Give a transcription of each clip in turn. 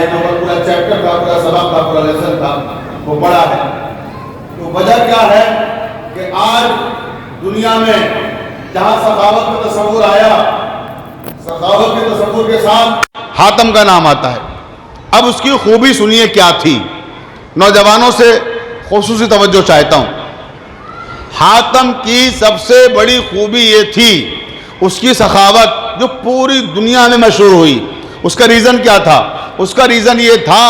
اس کے اوپر پورا چیپٹر تھا، پورا سبق تھا، پورا لیسن تھا، وہ پڑھا ہے۔ تو وجہ کیا ہے کہ آج دنیا میں جہاں سخاوت کا تصور آیا، سخاوت کے تصور کے ساتھ حاتم کا نام آتا ہے۔ اب اس کی خوبی سنیے کیا تھی، نوجوانوں سے خصوصی توجہ چاہتا ہوں۔ حاتم کی سب سے بڑی خوبی یہ تھی اس کی سخاوت جو پوری دنیا میں مشہور ہوئی۔ اس کا ریزن کیا تھا؟ اس کا ریزن یہ تھا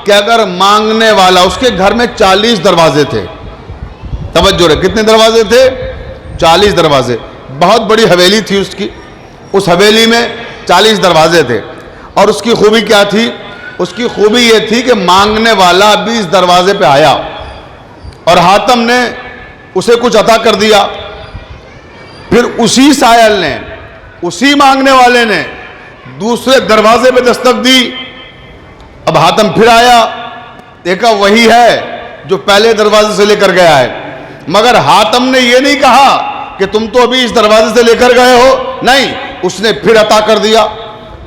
کہ اگر مانگنے والا، اس کے گھر میں 40 دروازے تھے، توجہ رہے، کتنے دروازے تھے؟ 40 دروازے، بہت بڑی حویلی تھی اس کی، اس حویلی میں 40 دروازے تھے۔ اور اس کی خوبی کیا تھی؟ اس کی خوبی یہ تھی کہ مانگنے والا 20 دروازے پہ آیا اور حاتم نے اسے کچھ عطا کر دیا، پھر اسی سائل نے، اسی مانگنے والے نے دوسرے دروازے پہ دستک دی۔ اب حاتم پھر آیا، دیکھا وہی ہے جو پہلے دروازے سے لے کر گیا ہے، مگر حاتم نے یہ نہیں کہا کہ تم تو ابھی اس دروازے سے لے کر گئے ہو، نہیں، اس نے پھر عطا کر دیا۔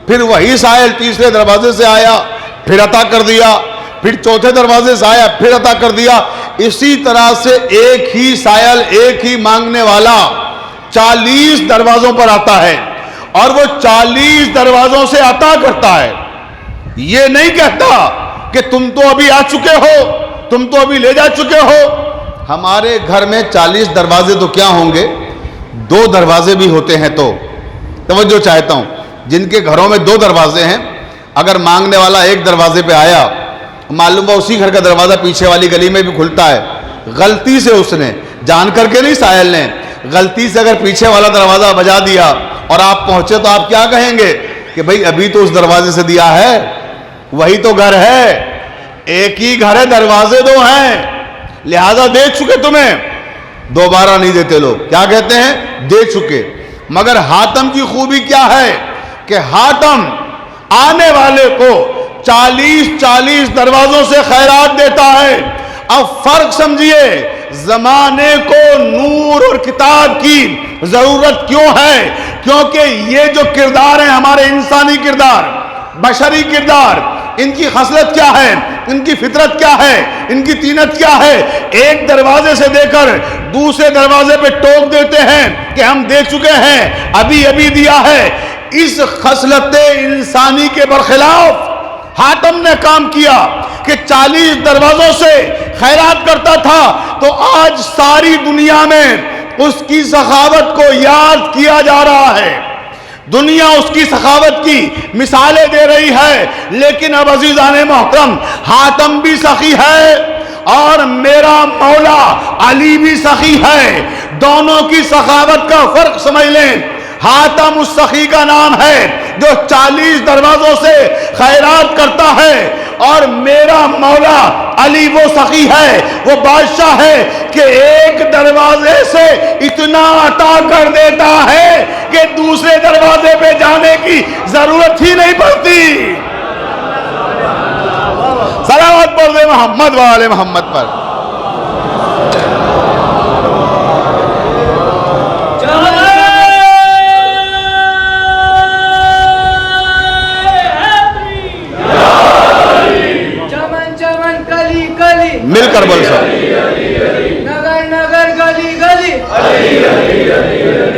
پھر وہی سائل تیسرے دروازے سے آیا، پھر عطا کر دیا، پھر چوتھے دروازے سے آیا، پھر عطا کر دیا۔ اسی طرح سے ایک ہی سائل، ایک ہی مانگنے والا 40 دروازوں پر آتا ہے اور وہ 40 دروازوں سے عطا کرتا ہے۔ یہ نہیں کہتا کہ تم تو ابھی آ چکے ہو، تم تو ابھی لے جا چکے ہو۔ ہمارے گھر میں 40 دروازے تو کیا ہوں گے، 2 دروازے بھی ہوتے ہیں۔ تو توجہ چاہتا ہوں، جن کے گھروں میں 2 دروازے ہیں، اگر مانگنے والا ایک دروازے پہ آیا، معلوم ہوا اسی گھر کا دروازہ پیچھے والی گلی میں بھی کھلتا ہے، غلطی سے اس نے، جان کر کے نہیں، سائل نے غلطی سے اگر پیچھے والا دروازہ بجا دیا اور آپ پہنچے تو آپ کیا کہیں گے کہ بھئی ابھی تو اس دروازے سے دیا ہے، وہی تو گھر ہے، ایک ہی گھر ہے، دروازے 2 ہیں، لہذا دے چکے تمہیں، دوبارہ نہیں دیتے لوگ، کیا کہتے ہیں؟ دے چکے۔ مگر حاتم کی خوبی کیا ہے کہ حاتم آنے والے کو 40 دروازوں سے خیرات دیتا ہے۔ اب فرق سمجھیے، زمانے کو نور اور کتاب کی ضرورت کیوں ہے؟ کیونکہ یہ جو کردار ہیں ہمارے انسانی کردار، بشری کردار، ان کی خصلت کیا ہے، ان کی فطرت کیا ہے، ان کی طینت کیا ہے؟ ایک دروازے سے دے کر دوسرے دروازے پہ ٹوک دیتے ہیں کہ ہم دے چکے ہیں، ابھی ابھی دیا ہے۔ اس خصلت انسانی کے برخلاف حاتم نے کام کیا کہ 40 دروازوں سے خیرات کرتا تھا، تو آج ساری دنیا میں اس کی سخاوت کو یاد کیا جا رہا ہے، دنیا اس کی سخاوت کی مثالیں دے رہی ہے۔ لیکن اب عزیزان محترم، حاتم بھی سخی ہے اور میرا مولا علی بھی سخی ہے، دونوں کی سخاوت کا فرق سمجھ لیں۔ حاتم اس سخی کا نام ہے جو 40 دروازوں سے خیرات کرتا ہے، اور میرا مولا علی وہ سخی ہے، وہ بادشاہ ہے کہ ایک دروازے سے اتنا عطا کر دیتا ہے کہ دوسرے دروازے پہ جانے کی ضرورت ہی نہیں پڑتی۔ صلوات پڑھ دے محمد وآل محمد پر۔ مل کر بول سکتے، نگر نگر گلی گلی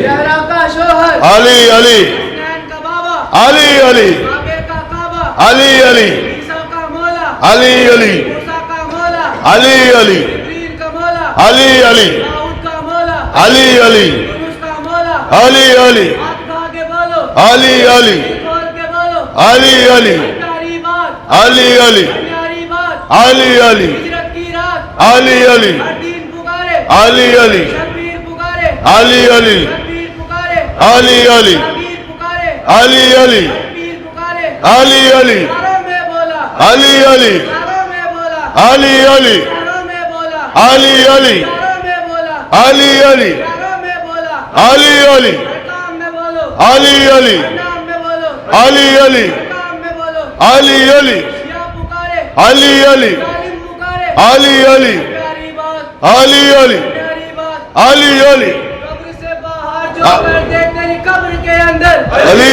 زہرا کا شوہر علی علی، حسنین کا بابا علی علی، کعبے کا کعبہ علی علی، عیسیٰ کا مولا علی علی، موسیٰ کا مولا علی علی، جبریل کا مولا علی علی، داؤد کا مولا علی علی، یونس کا مولا علی علی، ہاتھ کھا کے بولو، علی علی، کھول کے بولو، علی علی، پیاری بات، علی علی، پیاری بات، علی علی، ہجرت کی رات، علی علی، ہر دین پکارے، علی علی، شبیر پکارے، علی علی، شبیر پکارے، علی علی، شبیر پکارے، علی علی، شبیر پکارے، علی علی، شہروں میں بولا، علی علی، شہروں میں بولا، علی علی، شہروں میں بولا، علی علی، شہروں میں بولا، علی علی، شہروں میں بولا، علی علی، ہر کام میں بولو، علی علی، ہر نام میں بولو، علی علی، ہر کام میں بولو، علی علی، یا پکارے، علی علی، ظالم پکارے، علی علی، پیاری بات، علی علی، پیاری بات، علی علی، قبر سے باہر جو کر دے تیری قبر کے اندر، علی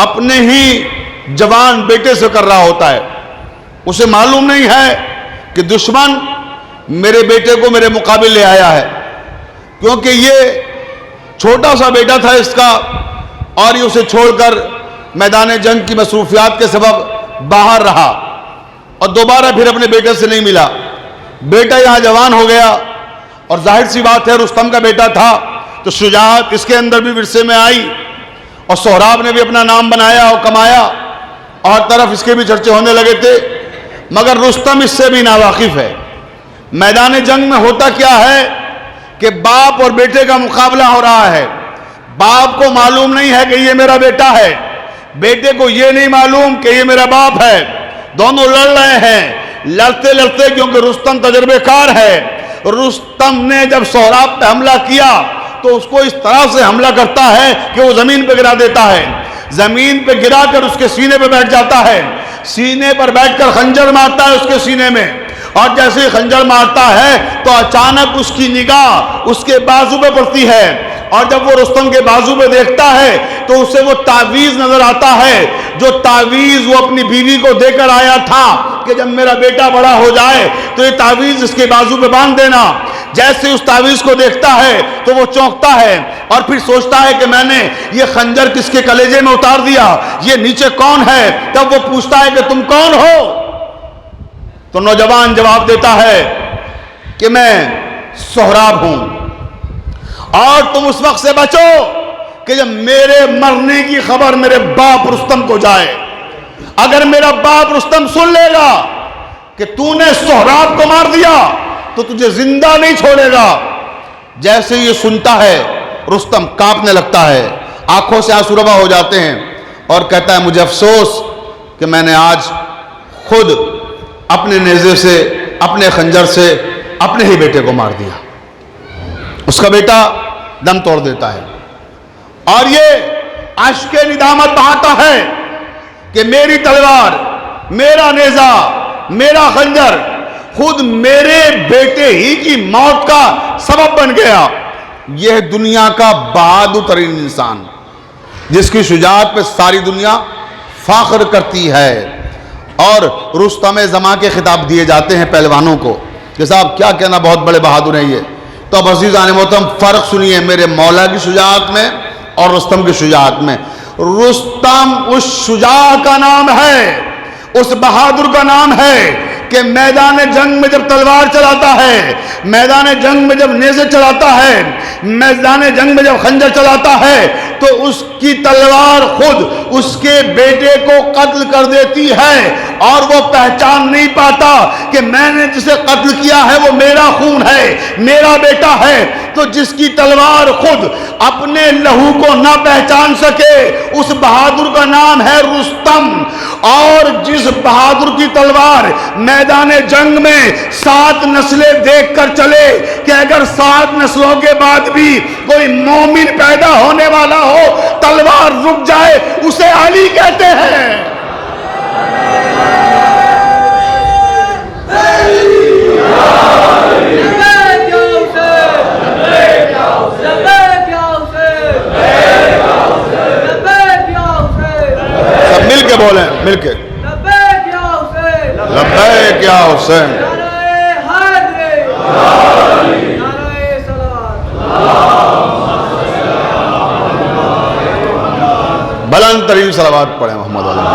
اپنے ہی جوان بیٹے سے کر رہا ہوتا ہے. اسے معلوم نہیں ہے کہ دشمن میرے بیٹے کو میرے مقابل لے آیا ہے، کیونکہ یہ چھوٹا سا بیٹا تھا اس کا، اور یہ اسے چھوڑ کر میدان جنگ کی مصروفیات کے سبب باہر رہا اور دوبارہ پھر اپنے بیٹے سے نہیں ملا. بیٹا یہاں جوان ہو گیا، اور ظاہر سی بات ہے رستم کا بیٹا تھا تو شجاعت اس کے اندر بھی ورثے میں آئی، اور سہراب نے بھی اپنا نام بنایا اور کمایا، اور طرف اس کے بھی چرچے ہونے لگے تھے. مگر رستم اس سے بھی ناواقف ہے. میدان جنگ میں ہوتا کیا ہے کہ باپ اور بیٹے کا مقابلہ ہو رہا ہے. باپ کو معلوم نہیں ہے کہ یہ میرا بیٹا ہے، بیٹے کو یہ نہیں معلوم کہ یہ میرا باپ ہے. دونوں لڑ رہے ہیں، لڑتے لڑتے، کیونکہ رستم تجربے کار ہے. رستم نے جب سہراب پہ حملہ کیا تو اس کو اس طرح سے حملہ کرتا ہے کہ وہ زمین پہ گرا دیتا ہے. زمین پہ گرا کر اس کے سینے پہ بیٹھ جاتا ہے، سینے پر بیٹھ کر خنجر مارتا ہے اس کے سینے میں، اور جیسے ہی خنجر مارتا ہے تو اچانک اس کی نگاہ اس کے بازو پہ پڑتی ہے، اور جب وہ رستم کے بازو پہ دیکھتا ہے تو اسے وہ تعویذ نظر آتا ہے، جو تعویذ وہ اپنی بیوی کو دے کر آیا تھا کہ جب میرا بیٹا بڑا ہو جائے تو یہ تعویذ اس کے بازو پہ باندھ دینا. جیسے اس تعویذ کو دیکھتا ہے تو وہ چونکتا ہے، اور پھر سوچتا ہے کہ میں نے یہ خنجر کس کے کلیجے میں اتار دیا، یہ نیچے کون ہے. تب وہ پوچھتا ہے کہ تم کون ہو؟ تو نوجوان جواب دیتا ہے کہ میں سہراب ہوں، اور تم اس وقت سے بچو کہ جب میرے مرنے کی خبر میرے باپ رستم کو جائے. اگر میرا باپ رستم سن لے گا کہ تو نے سہراب کو مار دیا تو تجھے زندہ نہیں چھوڑے گا. جیسے یہ سنتا ہے رستم کانپنے لگتا ہے، آنکھوں سے آنسو روا ہو جاتے ہیں، اور کہتا ہے مجھے افسوس کہ میں نے آج خود اپنے نیزے سے، اپنے خنجر سے اپنے ہی بیٹے کو مار دیا. اس کا بیٹا دم توڑ دیتا ہے، اور یہ اشک ندامت بہاتا ہے کہ میری تلوار، میرا نیزہ، میرا خنجر خود میرے بیٹے ہی کی موت کا سبب بن گیا. یہ دنیا کا بہادر ترین انسان جس کی شجاعت پہ ساری دنیا فخر کرتی ہے. اور رستم زماں کے خطاب دیے جاتے ہیں پہلوانوں کو کہ صاحب کیا کہنا، بہت بڑے بہادر ہیں یہ. تو اب عزیزان محترم فرق سنیے میرے مولا کی شجاعت میں اور رستم کی شجاعت میں. رستم اس شجاع کا نام ہے، اس بہادر کا نام ہے کہ میدان جنگ میں جب تلوار چلاتا ہے، میدان جنگ میں جب نیزے چلاتا ہے، میدان جنگ میں جب خنجر چلاتا ہے تو اس کی تلوار خود اس کے بیٹے کو قتل کر دیتی ہے، اور وہ پہچان نہیں پاتا کہ میں نے جسے قتل کیا ہے وہ میرا خون ہے، میرا بیٹا ہے. تو جس کی تلوار خود اپنے لہو کو نہ پہچان سکے اس بہادر کا نام ہے رستم. اور جس بہادر کی تلوار میدان جنگ میں 7 نسلیں دیکھ کر چلے کہ اگر 7 نسلوں کے بعد بھی کوئی مومن پیدا ہونے والا ہو تلوار رک جائے، اسے علی کہتے ہیں. سب مل کے بولیں، مل کے لبیک یا حسین. بلند ترین صلوات پڑھیں محمد علیہ.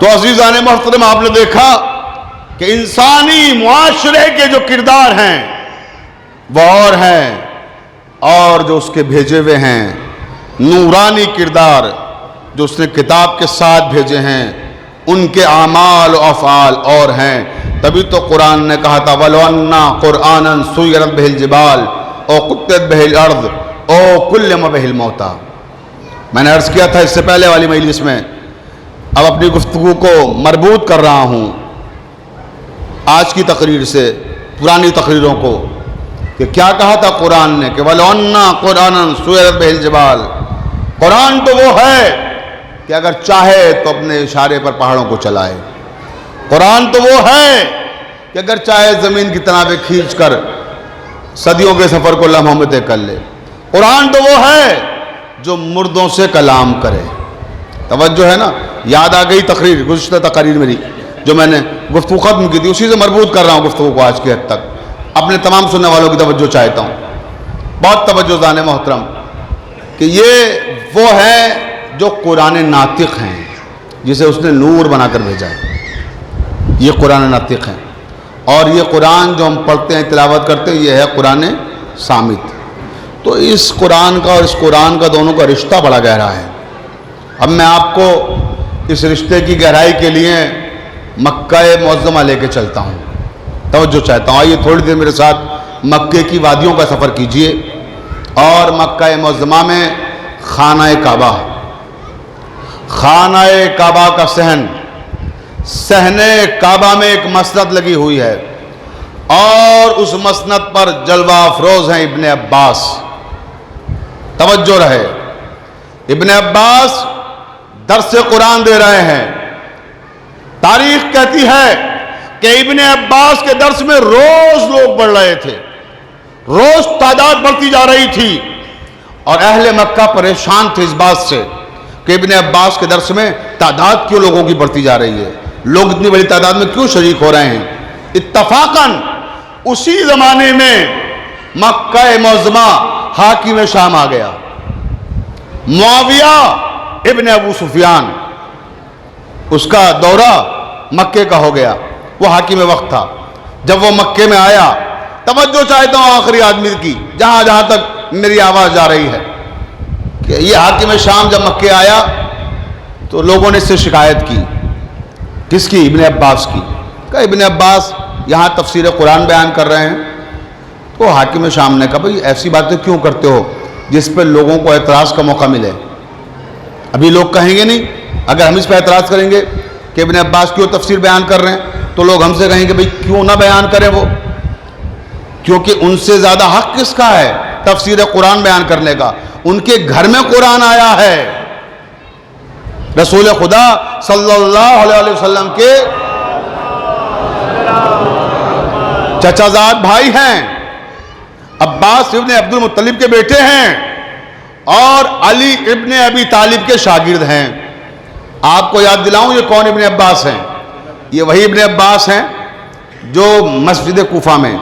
تو عزیزان محترم آپ نے دیکھا کہ انسانی معاشرے کے جو کردار ہیں وہ اور ہیں، اور جو اس کے بھیجے ہوئے ہیں نورانی کردار جو اس نے کتاب کے ساتھ بھیجے ہیں ان کے اعمال و افعال اور ہیں. تبھی تو قرآن نے کہا تھا وَلَوْ أَنَّا قُرْآنًا سُيِّرَتْ بِهِ الْجِبَالُ أَوْ قُطِّعَتْ بِهِ الْأَرْضُ أَوْ كُلِّمَ بِهِ الْمَوْتَى. میں نے عرض کیا تھا اس سے پہلے والی مجلس میں، اب اپنی گفتگو کو مربوط کر رہا ہوں آج کی تقریر سے پرانی تقریروں کو، کہ کیا کہا تھا قرآن نے کہ وَلَوْ أَنَّا قُرْآنًا سُيِّرَتْ بِهِ الْجِبَالُ. قرآن تو وہ ہے کہ اگر چاہے تو اپنے اشارے پر پہاڑوں کو چلائے. قرآن تو وہ ہے کہ اگر چاہے زمین کی تنابیں کھینچ کر صدیوں کے سفر کو لمحوں میں طے کر لے. قرآن تو وہ ہے جو مردوں سے کلام کرے. توجہ ہے نا. یاد آ گئی تقریر, گزشتہ تقریر میری جو میں نے گفتگو ختم کی تھی, اسی سے مربوط کر رہا ہوں گفتگو کو آج کی حد تک. اپنے تمام سننے والوں کی توجہ چاہتا ہوں, بہت توجہ دان محترم, کہ یہ وہ ہے جو قرآن ناطق ہیں, جسے اس نے نور بنا کر بھیجا ہے. یہ قرآن ناطق ہیں, اور یہ قرآن جو ہم پڑھتے ہیں, تلاوت کرتے ہیں, یہ ہے قرآن صامت. تو اس قرآن کا اور اس قرآن کا دونوں کا رشتہ بڑا گہرا ہے. اب میں آپ کو اس رشتے کی گہرائی کے لیے مکہ معظمہ لے کے چلتا ہوں. توجہ چاہتا ہوں, آئیے تھوڑی دیر میرے ساتھ مکے کی وادیوں کا سفر کیجئے, اور مکہ معظمہ میں خانہ کعبہ, خانہ کعبہ کا صحن کعبہ میں ایک مسند لگی ہوئی ہے, اور اس مسند پر جلوہ افروز ہیں ابن عباس. توجہ رہے, ابن عباس درس قرآن دے رہے ہیں. تاریخ کہتی ہے کہ ابن عباس کے درس میں روز لوگ بڑھ رہے تھے, روز تعداد بڑھتی جا رہی تھی, اور اہل مکہ پریشان تھے اس بات سے کہ ابن عباس کے درس میں تعداد کیوں لوگوں کی بڑھتی جا رہی ہے, لوگ اتنی بڑی تعداد میں کیوں شریک ہو رہے ہیں. اتفاقاً اسی زمانے میں مکہ معظمہ حاکم شام آ گیا, معاویہ ابن ابو سفیان, اس کا دورہ مکے کا ہو گیا. وہ حاکم وقت تھا. جب وہ مکے میں آیا, توجہ چاہتا ہوں آخری آدمی کی, جہاں جہاں تک میری آواز جا رہی ہے, کہ یہ حاکم شام جب مکے آیا تو لوگوں نے اس سے شکایت کی. کس کی؟ ابن عباس کی. کہا ابن عباس یہاں تفسیر قرآن بیان کر رہے ہیں. تو حاکم شام نے کہا بھئی ایسی باتیں کیوں کرتے ہو جس پہ لوگوں کو اعتراض کا موقع ملے. ابھی لوگ کہیں گے نہیں, اگر ہم اس پہ اعتراض کریں گے کہ ابن عباس کیوں تفسیر بیان کر رہے ہیں, تو لوگ ہم سے کہیں گے بھئی کیوں نہ بیان کریں وہ, کیونکہ ان سے زیادہ حق کس کا ہے تفسیر قرآن بیان کرنے کا. ان کے گھر میں قرآن آیا ہے, رسول خدا صلی اللہ علیہ وسلم کے چچا زاد بھائی ہیں, عباس ابن عبد المطلب کے بیٹے ہیں, اور علی ابن ابی طالب کے شاگرد ہیں. آپ کو یاد دلاؤں یہ کون ابن عباس ہیں؟ یہ وہی ابن عباس ہیں جو مسجد کوفہ میں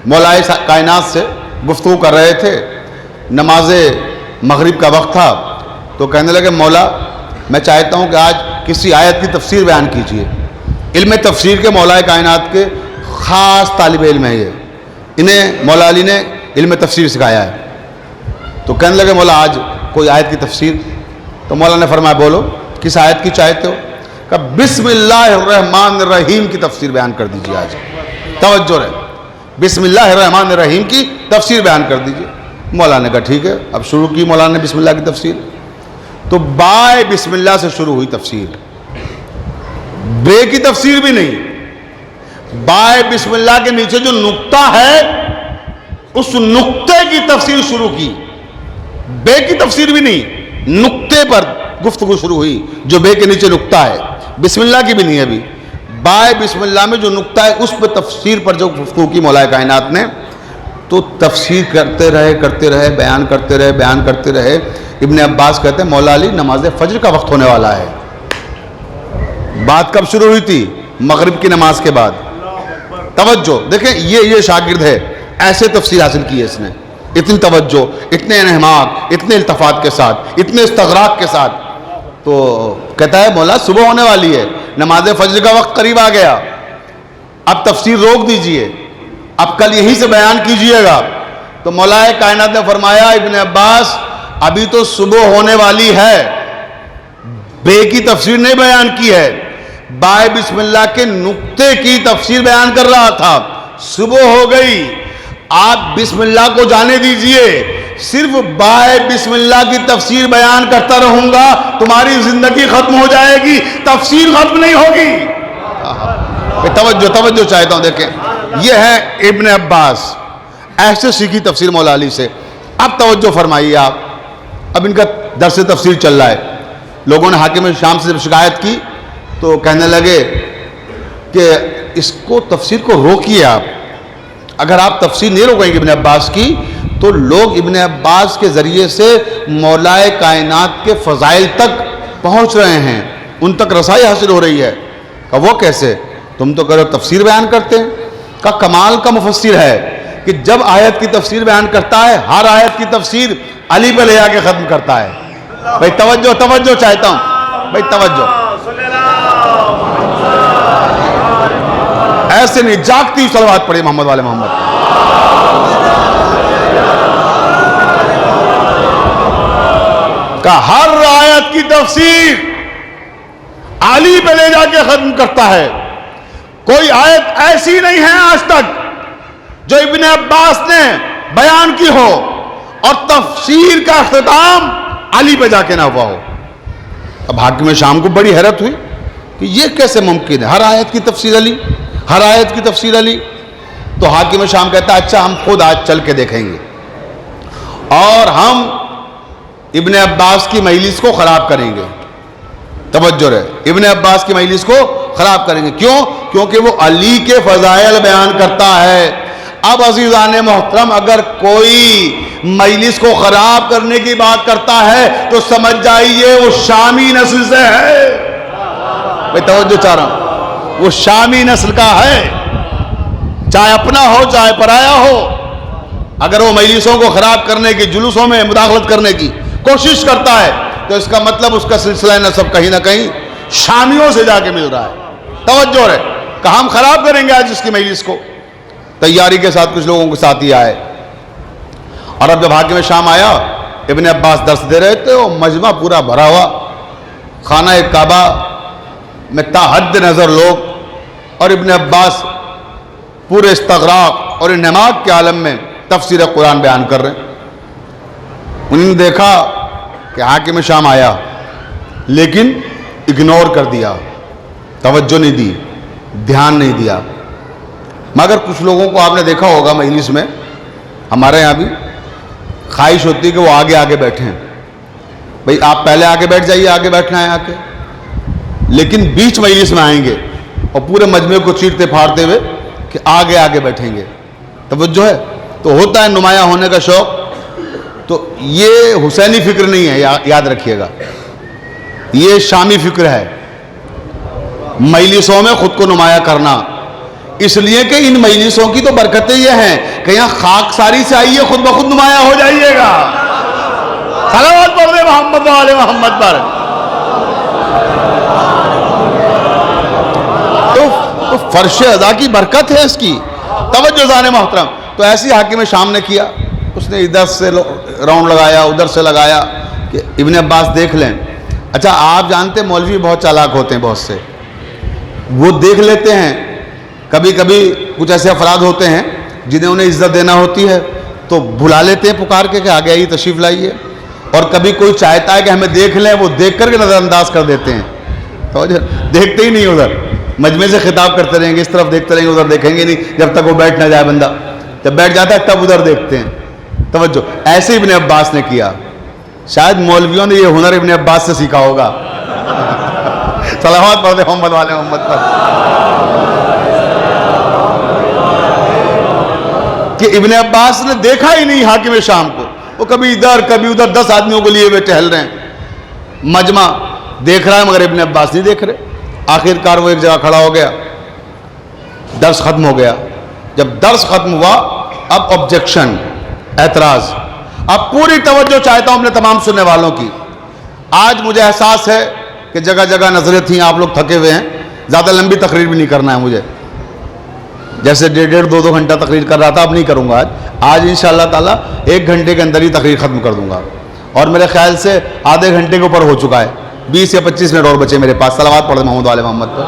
مولائے کائنات سے گفتگو کر رہے تھے. نماز مغرب کا وقت تھا, تو کہنے لگے مولا میں چاہتا ہوں کہ آج کسی آیت کی تفسیر بیان کیجئے. علم تفسیر کے مولائے کائنات کے خاص طالب علم ہیں یہ, انہیں مولا علی نے علم تفسیر سکھایا ہے. تو کہنے لگے مولا آج کوئی آیت کی تفسیر. تو مولا نے فرمایا بولو کس آیت کی چاہتے ہو؟ کہ بسم اللہ الرحمن الرحیم کی تفسیر بیان کر دیجئے آج. توجہ رہے, بسم اللہ الرحمن الرحیم کی تفسیر بیان کر دیجئے. مولا نے کہا ٹھیک ہے. اب شروع کی مولا نے بسم اللہ کی تفسیر. تو بائے بسم اللہ سے شروع ہوئی تفسیر, بے کی تفسیر بھی نہیں. بائے بسم اللہ کے نیچے جو نقطہ ہے اس نقطے کی تفسیر شروع کی, بے کی تفسیر بھی نہیں, نقطے پر گفتگو شروع ہوئی جو بے کے نیچے نقطہ ہے, بسم اللہ کی بھی نہیں ابھی. بائے بسم اللہ میں جو نقطہ ہے اس پہ تفسیر پر جو گفتگو کی مولائے کائنات نے, تو تفسیر کرتے رہے بیان کرتے رہے. ابن عباس کہتے ہیں مولا علی نماز فجر کا وقت ہونے والا ہے. بات کب شروع ہوئی تھی؟ مغرب کی نماز کے بعد. توجہ دیکھیں, یہ شاگرد ہے, ایسے تفسیر حاصل کی ہے اس نے, اتنی توجہ, اتنے انہماک, اتنے التفات کے ساتھ, اتنے استغراق کے ساتھ. تو کہتا ہے مولا صبح ہونے والی ہے, نماز فجر کا وقت قریب آ گیا, اب تفسیر روک دیجئے, اب کل یہیں سے بیان کیجئے گا. تو مولا کائنات نے فرمایا ابن عباس ابھی تو صبح ہونے والی ہے, بے کی تفسیر نہیں بیان کی ہے, بائے بسم اللہ کے نقطے کی تفسیر بیان کر رہا تھا. صبح ہو گئی, آپ بسم اللہ کو جانے دیجئے, صرف بائے بسم اللہ کی تفسیر بیان کرتا رہوں گا, تمہاری زندگی ختم ہو جائے گی, تفسیر ختم نہیں ہوگی. توجہ چاہتا ہوں, دیکھیں یہ ہے ابن عباس, ایسے سیکھی تفسیر مولا علی سے. اب توجہ فرمائیے آپ, اب ان کا درس تفسیر چل رہا ہے. لوگوں نے حاکم شام سے جب شکایت کی تو کہنے لگے کہ اس کو تفسیر کو روکیے آپ, اگر آپ تفسیر نہیں روکیں گے ابن عباس کی تو لوگ ابن عباس کے ذریعے سے مولائے کائنات کے فضائل تک پہنچ رہے ہیں، ان تک رسائی حاصل ہو رہی ہے۔ کہ وہ کیسے؟ تم تو کرو تفسیر بیان کرتے ہیں۔ کہ کمال کا مفسر ہے کہ جب آیت کی تفسیر بیان کرتا ہے، ہر آیت کی تفسیر علی پہ لے آ کے ختم کرتا ہے۔ بھائی توجہ چاہتا ہوں، بھائی توجہ، ایسے نہیں، جاگتی صلوات پڑھے محمد والے محمد۔ کہ ہر آیت کی تفسیر علی پہ لے جا کے ختم کرتا ہے۔ کوئی آیت ایسی نہیں ہے آج تک جو ابن عباس نے بیان کی ہو اور تفسیر کا اختتام علی پہ جا کے نہ ہوا ہو۔ اب حاکم شام کو بڑی حیرت ہوئی کہ یہ کیسے ممکن ہے، ہر آیت کی تفسیر علی، ہر آیت کی تفسیر علی۔ تو حاکم شام کہتا ہے اچھا ہم خود آج چل کے دیکھیں گے اور ہم ابن عباس کی مجلس کو خراب کریں گے۔ توجہ رہے، ابن عباس کی مجلس کو خراب کریں گے۔ کیوں؟ کیونکہ وہ علی کے فضائل بیان کرتا ہے۔ اب عزیزان محترم، اگر کوئی مجلس کو خراب کرنے کی بات کرتا ہے تو سمجھ جائیے وہ شامی نسل سے ہے۔ میں توجہ چاہ رہا ہوں، وہ شامی نسل کا ہے، چاہے اپنا ہو چاہے پرایا ہو۔ اگر وہ مجلسوں کو خراب کرنے کی، جلوسوں میں مداخلت کرنے کی کوشش کرتا ہے تو اس کا مطلب اس کا سلسلہ نسب کہیں نہ کہیں شامیوں سے جا کے مل رہا ہے۔ توجہ رہے کہ ہم خراب کریں گے آج اس کی مجلس کو۔ تیاری کے ساتھ کچھ لوگوں کے ساتھ ہی آئے، اور اب جب حاکم شام آیا، ابن عباس درس دے رہے تھے، وہ مجمع پورا بھرا ہوا، خانہ کعبہ میں تا حد نظر لوگ، اور ابن عباس پورے استغراق اور انہماک کے عالم میں تفسیر قرآن بیان کر رہے ہیں۔ انہوں نے دیکھا کہ حاکم شام آیا لیکن اگنور کر دیا، توجہ نہیں دی، دھیان نہیں دیا۔ مگر کچھ لوگوں کو آپ نے دیکھا ہوگا مجلس میں، ہمارے یہاں بھی خواہش ہوتی ہے کہ وہ آگے آگے بیٹھیں۔ بھئی آپ پہلے آگے بیٹھ جائیے، آگے بیٹھنا ہے آگے، لیکن بیچ مجلس میں آئیں گے اور پورے مجمع کو چیرتے پھاڑتے ہوئے کہ آگے آگے بیٹھیں گے۔ توجہ ہے، تو ہوتا ہے نمایاں ہونے کا شوق۔ تو یہ حسینی فکر نہیں ہے، یاد رکھیے گا، یہ شامی فکر ہے، مجلسوں میں خود کو نمایاں کرنا۔ اس لیے کہ ان مجلسوں کی تو برکتیں یہ ہیں کہ یہاں خاک ساری سے آئیے، خود بخود نمایاں ہو جائیے گا۔ صلوات پڑھ دے محمد والے محمد پر۔ تو فرش ادا کی برکت ہے اس کی۔ توجہ زان محترم، تو ایسی حاکم شام نے کیا، اس نے ادھر سے راؤنڈ لگایا، ادھر سے لگایا کہ ابن عباس دیکھ لیں۔ اچھا آپ جانتے ہیں مولوی بہت چالاک ہوتے ہیں، بہت سے وہ دیکھ لیتے ہیں۔ کبھی کبھی کچھ ایسے افراد ہوتے ہیں جنہیں انہیں عزت دینا ہوتی ہے تو بلا لیتے ہیں پکار کے کہ آگے آئیے، تشریف لائیے، اور کبھی کوئی چاہتا ہے کہ ہمیں دیکھ لیں، وہ دیکھ کر کے نظر انداز کر دیتے ہیں، تو دیکھتے ہی نہیں ادھر، مجمع سے خطاب کرتے رہیں گے، اس طرف دیکھتے رہیں گے، ادھر دیکھیں گے نہیں جب تک وہ بیٹھ نہ جائے بندہ، جب بیٹھ جاتا ہے تب ادھر دیکھتے ہیں۔ توجہ، ایسے ابن عباس نے کیا۔ شاید مولویوں نے یہ ہنر ابن عباس سے سیکھا ہوگا۔ صلوات پڑھتے محمد والے محمد پر کہ ابن عباس نے دیکھا ہی نہیں حاکم شام کو، وہ کبھی ادھر کبھی ادھر 10 آدمیوں کو لیے ہوئے ٹہل رہے ہیں، مجمع دیکھ رہا ہے مگر ابن عباس نہیں دیکھ رہے۔ آخر کار وہ ایک جگہ کھڑا ہو گیا، درس ختم ہو گیا۔ جب درس ختم ہوا اب آبجیکشن، اعتراض۔ اب پوری توجہ چاہتا ہوں اپنے تمام سننے والوں کی۔ آج مجھے احساس ہے کہ جگہ جگہ نظریں تھیں، آپ لوگ تھکے ہوئے ہیں، زیادہ لمبی تقریر بھی نہیں کرنا ہے مجھے، جیسے 1.5-2 گھنٹہ تقریر کر رہا تھا اب نہیں کروں گا۔ آج انشاءاللہ تعالیٰ 1 گھنٹے کے اندر ہی تقریر ختم کر دوں گا، اور میرے خیال سے آدھے گھنٹے کے اوپر ہو چکا ہے، 20 یا 25 منٹ اور بچے میرے پاس۔ صلوات پڑھ محمد والے محمد پر۔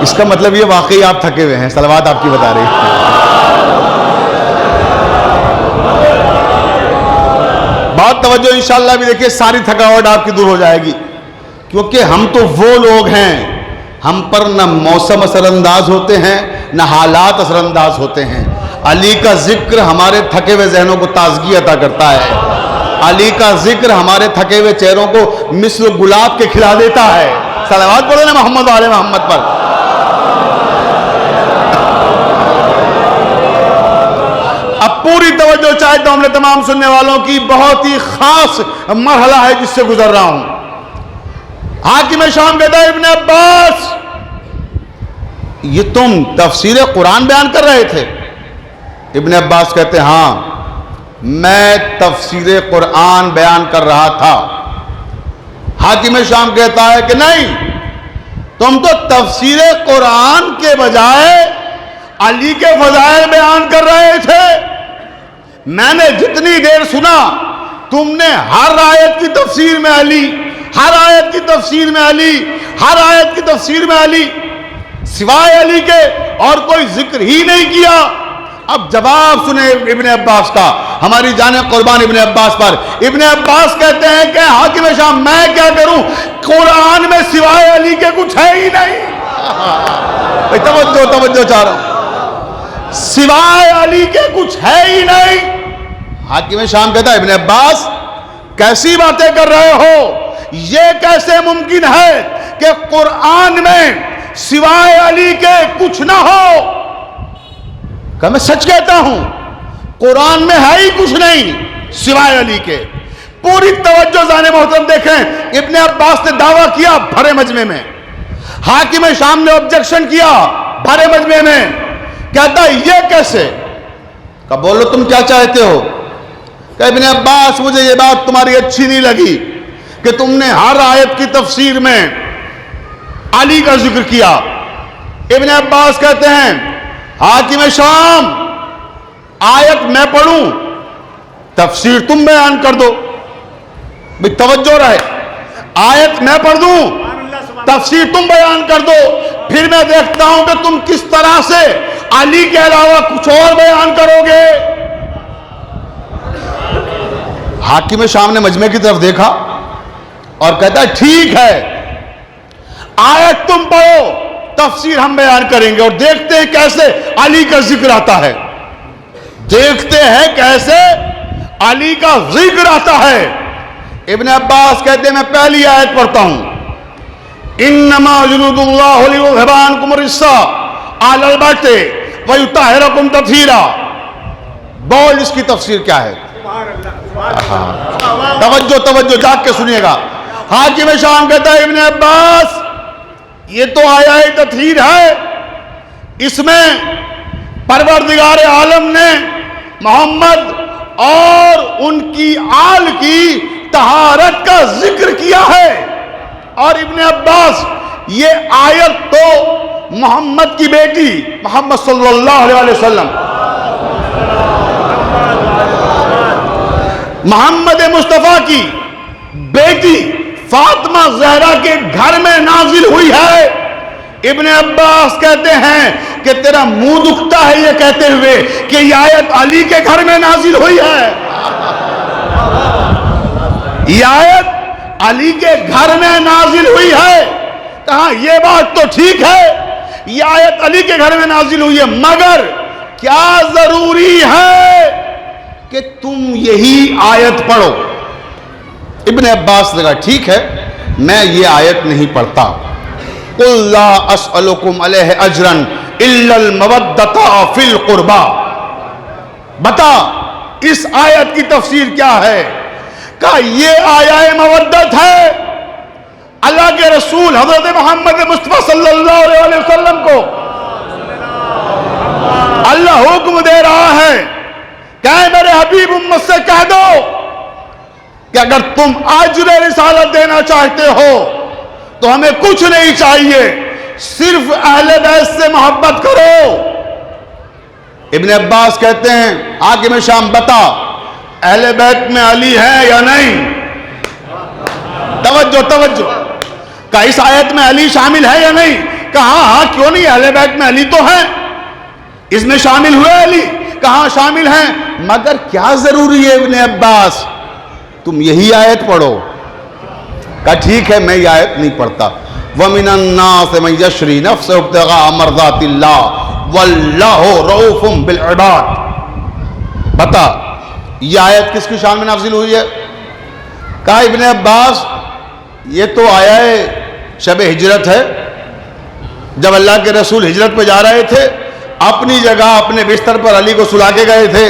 اس کا مطلب یہ واقعی آپ تھکے ہوئے ہیں، صلوات آپ کی بتا رہی ہے۔ بات توجہ انشاءاللہ بھی دیکھیے، ساری تھکاوٹ آپ کی دور ہو جائے گی، کیونکہ ہم تو وہ لوگ ہیں، ہم پر نہ موسم اثر انداز ہوتے ہیں نہ حالات اثر انداز ہوتے ہیں۔ علی کا ذکر ہمارے تھکے ہوئے ذہنوں کو تازگی عطا کرتا ہے، علی کا ذکر ہمارے تھکے ہوئے چہروں کو مثل گلاب کے کھلا دیتا ہے۔ صلوات پڑھو نا محمد والے محمد پر۔ پوری توجہ چاہتا ہوں اپنے تمام سننے والوں کی، بہت ہی خاص مرحلہ ہے جس سے گزر رہا ہوں۔ حاکم شام کہتا ہے ابن عباس یہ تم تفسیر قرآن بیان کر رہے تھے؟ ابن عباس کہتے ہیں ہاں میں تفسیر قرآن بیان کر رہا تھا۔ حاکم شام کہتا ہے کہ نہیں، تم تو تفسیر قرآن کے بجائے علی کے فضائل بیان کر رہے تھے۔ میں نے جتنی دیر سنا تم نے ہر آیت کی تفسیر میں علی، ہر آیت کی تفسیر میں علی، ہر آیت کی تفسیر میں علی، سوائے علی کے اور کوئی ذکر ہی نہیں کیا۔ اب جواب سنیں ابن عباس کا، ہماری جان قربان ابن عباس پر۔ ابن عباس کہتے ہیں کہ حاکم شام میں کیا کروں، قرآن میں سوائے علی کے کچھ ہے ہی نہیں۔ توجہ چاہ رہا ہوں، سوائے علی کے کچھ ہے ہی نہیں۔ حاکم شام کہتا ہے ابن عباس کیسی باتیں کر رہے ہو، یہ کیسے ممکن ہے کہ قرآن میں سوائے علی کے کچھ نہ ہو؟ کہ میں سچ کہتا ہوں قرآن میں ہے ہی کچھ نہیں سوائے علی کے۔ پوری توجہ زانے محترم دیکھیں، ابن عباس نے دعویٰ کیا بھرے مجمع میں، حاکم شام نے آبجیکشن کیا بھرے مجمع میں، کہتا یہ کیسے؟ کہ بولو تم کیا چاہتے ہو؟ کہ ابن عباس مجھے یہ بات تمہاری اچھی نہیں لگی کہ تم نے ہر آیت کی تفسیر میں علی کا ذکر کیا۔ ابن عباس کہتے ہیں حاکم شام آیت میں پڑھوں تفسیر تم بیان کر دو، بھی توجہ رہے، آیت میں پڑھ دوں تفسیر تم بیان کر دو، پھر میں دیکھتا ہوں کہ تم کس طرح سے علی کے علاوہ کچھ اور بیان کرو گے۔ حاکم شام نے مجمع کی طرف دیکھا اور کہتا ہے ٹھیک ہے، آیت تم پڑھو تفسیر ہم بیان کریں گے، اور دیکھتے ہیں کیسے علی کا ذکر آتا ہے، دیکھتے ہیں کیسے علی کا ذکر آتا ہے۔ ابن عباس کہتے ہیں میں پہلی آیت پڑھتا ہوں، انما جنود اللہ لیذھب عنکم الرجس اہل البیت ویطہرکم تطہیرا۔ بول اس کی تفسیر کیا ہے؟ توجہ جاگ کے سنیے گا۔ حاکم شام کہتا ہے ابن عباس یہ تو آیا تطہیر ہے، اس میں پروردگار عالم نے محمد اور ان کی آل کی طہارت کا ذکر کیا ہے، اور ابن عباس یہ آیت تو محمد کی بیٹی محمد صلی اللہ علیہ وسلم، محمد مصطفیٰ کی بیٹی فاطمہ زہرا کے گھر میں نازل ہوئی ہے۔ ابن عباس کہتے ہیں کہ تیرا منہ دکھتا ہے یہ کہتے ہوئے کہ یہ آیت علی کے گھر میں نازل ہوئی ہے، یہ آیت علی کے گھر میں نازل ہوئی ہے۔ کہا یہ بات تو ٹھیک ہے، یہ آیت علی کے گھر میں نازل ہوئی ہے، مگر کیا ضروری ہے کہ تم یہی آیت پڑھو؟ ابن عباس نے کہا ٹھیک ہے میں یہ آیت نہیں پڑھتا۔ قُلْ لَا أَسْأَلُكُمْ عَلَيْهِ أَجْرًا إِلَّا الْمَوَدَّةَ فِي الْقُرْبَى۔ بتا اس آیت کی تفسیر کیا ہے؟ کہا یہ آیہ مودت ہے، اللہ کے رسول حضرت محمد مصطفیٰ صلی اللہ علیہ وسلم کو اللہ حکم دے رہا ہے کہ میرے حبیب امت سے کہہ دو کہ اگر تم اجر رسالت دینا چاہتے ہو تو ہمیں کچھ نہیں چاہیے، صرف اہل بیت سے محبت کرو۔ ابن عباس کہتے ہیں حاکم شام بتا اہل بیت میں علی ہے یا نہیں؟ توجہ کہ اس آیت میں علی شامل ہے یا نہیں؟ کہا ہاں کیوں نہیں، اہل بیت میں علی تو ہے، اس میں شامل ہوئے علی، کہاں شامل ہیں، مگر کیا ضروری ہے ابن عباس تم یہی آیت پڑھو؟ کہا ٹھیک ہے میں یہ آیت نہیں پڑھتا۔ وَمِنَ النَّاسِ مَن يَشْرِي نَفْسَهُ ابْتِغَاءَ مَرْضَاتِ اللَّهِ وَاللَّهُ رَءُوفٌ بِالْعِبَادِ۔ بتا یہ آیت کس کی شان میں نازل ہوئی ہے؟ کہا ابن عباس یہ تو آیا ہے شب ہجرت ہے، جب اللہ کے رسول ہجرت پہ جا رہے تھے، اپنی جگہ اپنے بستر پر علی کو سلا کے گئے تھے،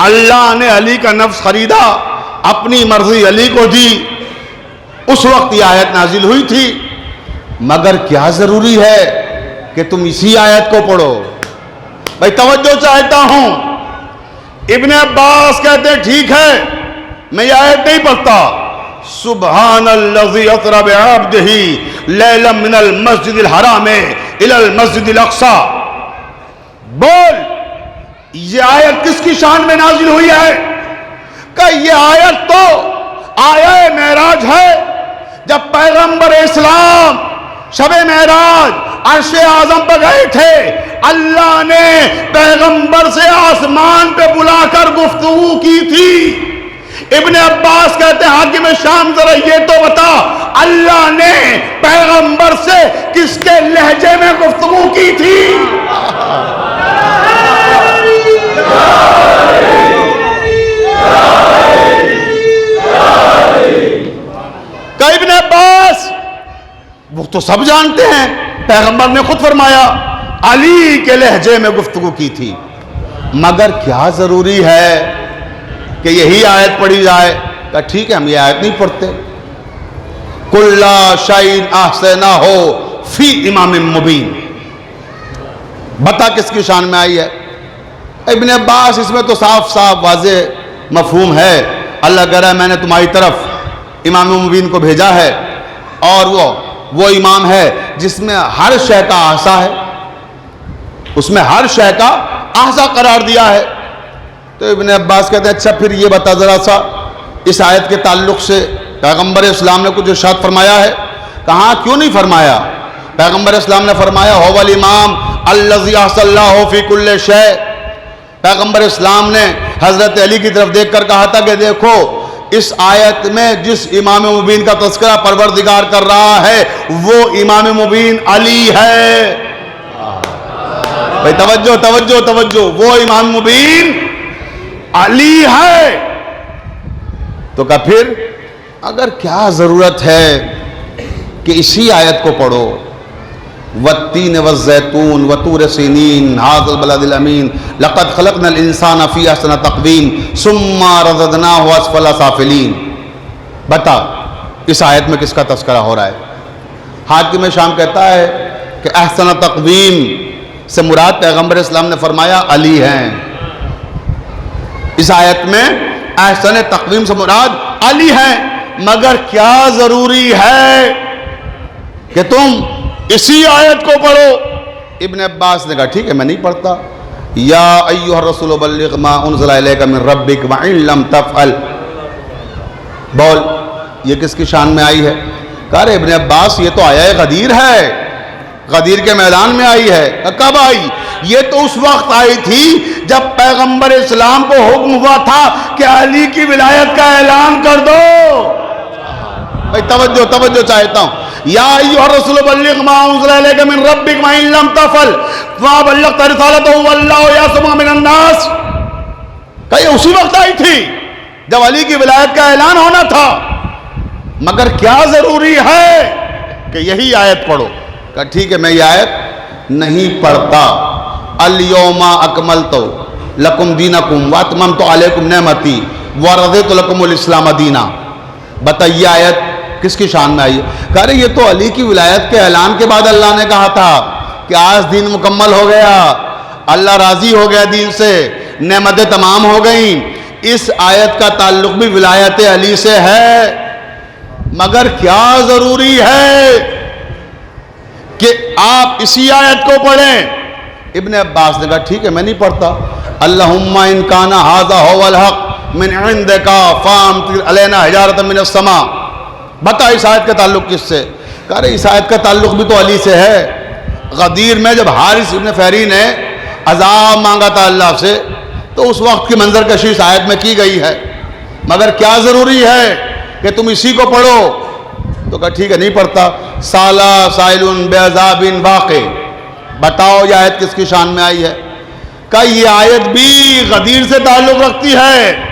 اللہ نے علی کا نفس خریدا، اپنی مرضی علی کو دی، اس وقت یہ آیت نازل ہوئی تھی۔ مگر کیا ضروری ہے کہ تم اسی آیت کو پڑھو؟ بھائی توجہ چاہتا ہوں۔ ابن عباس کہتے ہیں ٹھیک ہے میں یہ آیت نہیں پڑھتا، سبحان الذی اسری بعبدہ لیلا من المسجد الحرام الی المسجد الاقصی۔ بول یہ آیت کس کی شان میں نازل ہوئی ہے؟ کہ یہ آیت تو آیہ معراج ہے، جب پیغمبر اسلام شب معراج عرش اعظم پر گئے تھے، اللہ نے پیغمبر سے آسمان پہ بلا کر گفتگو کی تھی۔ ابن عباس کہتے ہیں حاکم شام ذرا یہ تو بتا اللہ نے پیغمبر سے کس کے لہجے میں گفتگو کی تھی؟ کہ ابن عباس وہ تو سب جانتے ہیں، پیغمبر نے خود فرمایا علی کے لہجے میں گفتگو کی تھی، مگر کیا ضروری ہے کہ یہی آیت پڑھی جائے؟ کہ ٹھیک ہے ہم یہ آیت نہیں پڑھتے۔ کُلَّ شَيْءٍ أَحْصَيْنَاهُ فِي إِمَامٍ مُبِينٍ، بتا کس کی شان میں آئی ہے؟ ابن عباس اس میں تو صاف صاف واضح مفہوم ہے، اللہ کہہ رہا ہے میں نے تمہاری طرف امام مبین کو بھیجا ہے، اور وہ امام ہے جس میں ہر شے کا احصا ہے، اس میں ہر شے کا احصا قرار دیا ہے۔ تو ابن عباس کہتے ہیں اچھا پھر یہ بتا ذرا سا اس آیت کے تعلق سے پیغمبر اسلام نے کچھ ارشاد فرمایا ہے؟ کہاں کیوں نہیں فرمایا؟ پیغمبر اسلام نے فرمایا هو الامام الذی احصى الله فی کل شیء۔ پیغمبر اسلام نے حضرت علی کی طرف دیکھ کر کہا تھا کہ دیکھو اس آیت میں جس امام مبین کا تذکرہ پروردگار کر رہا ہے وہ امام مبین علی ہے۔ بھائی توجہ توجہ توجہ، وہ امام مبین علی ہے۔ تو کہ پھر اگر کیا ضرورت ہے کہ اسی آیت کو پڑھو، والتین والزیتون وطور سینین ھذا البلد الامین لقد خلقنا الانسان فی احسن تقویم ثم رددناہ اسفل سافلین۔ بتا اس آیت میں کس کا تذکرہ ہو رہا ہے؟ حاکم شام کہتا ہے کہ احسن تقویم سے مراد پیغمبر اسلام نے فرمایا علی ہیں۔ اس آیت میں احسن تقویم سے مراد علی ہیں، مگر کیا ضروری ہے کہ تم اسی آیت کو پڑھو؟ ابن عباس نے کہا ٹھیک ہے میں نہیں پڑھتا۔ یا ایھا الرسول بلغ ما انزل الیک من ربک وان لم تفعل، بول یہ کس کی شان میں آئی ہے؟ کہا رہے ابن عباس یہ تو آیا غدیر ہے، غدیر کے میدان میں آئی ہے۔ کب آئی؟ یہ تو اس وقت آئی تھی جب پیغمبر اسلام کو حکم ہوا تھا کہ علی کی ولایت کا اعلان کر دو۔ بھائی توجہ توجہ چاہتا ہوں۔ یا ایھا الرسول بلغ ما انزل الیک من ربک وان لم تفعل فما بلغت رسالتہ واللہ یعصمک من الناس۔ کہ یہ اسی وقت آئی تھی جب علی کی ولایت کا اعلان ہونا تھا، مگر کیا ضروری ہے کہ یہی آیت پڑھو؟ کہ ٹھیک ہے میں یہ آیت نہیں پڑھتا۔ الیوم اکملت لکم دینکم واتممت علیکم نعمتی ورضیت لکم الاسلام دینا۔ بتائیے آیت کس کی شان میں آئی ہے؟ کہہ رہے یہ تو علی کی ولایت کے اعلان کے بعد اللہ نے کہا تھا کہ آج دین مکمل ہو گیا، اللہ راضی ہو گیا دین سے، نعمتیں تمام ہو گئیں۔ اس آیت کا تعلق بھی ولایت علی سے ہے، مگر کیا ضروری ہے کہ آپ اسی آیت کو پڑھیں؟ ابن عباس نے کہا ٹھیک ہے میں نہیں پڑھتا۔ اللہم ان کان ھذا ھو الحق من عندک فامطر علینا حجارۃ من السماء۔ بتا اس آیت کا تعلق کس سے؟ کہہ رہے اس آیت کا تعلق بھی تو علی سے ہے۔ غدیر میں جب حارث ابن فہری نے عذاب مانگا تھا اللہ سے تو اس وقت کی منظر کشی اس آیت میں کی گئی ہے، مگر کیا ضروری ہے کہ تم اسی کو پڑھو؟ تو کہا ٹھیک ہے نہیں پڑھتا۔ سالا سائل بعذاب واقع، بتاؤ یہ آیت کس کی شان میں آئی ہے؟ کہ یہ آیت بھی غدیر سے تعلق رکھتی ہے۔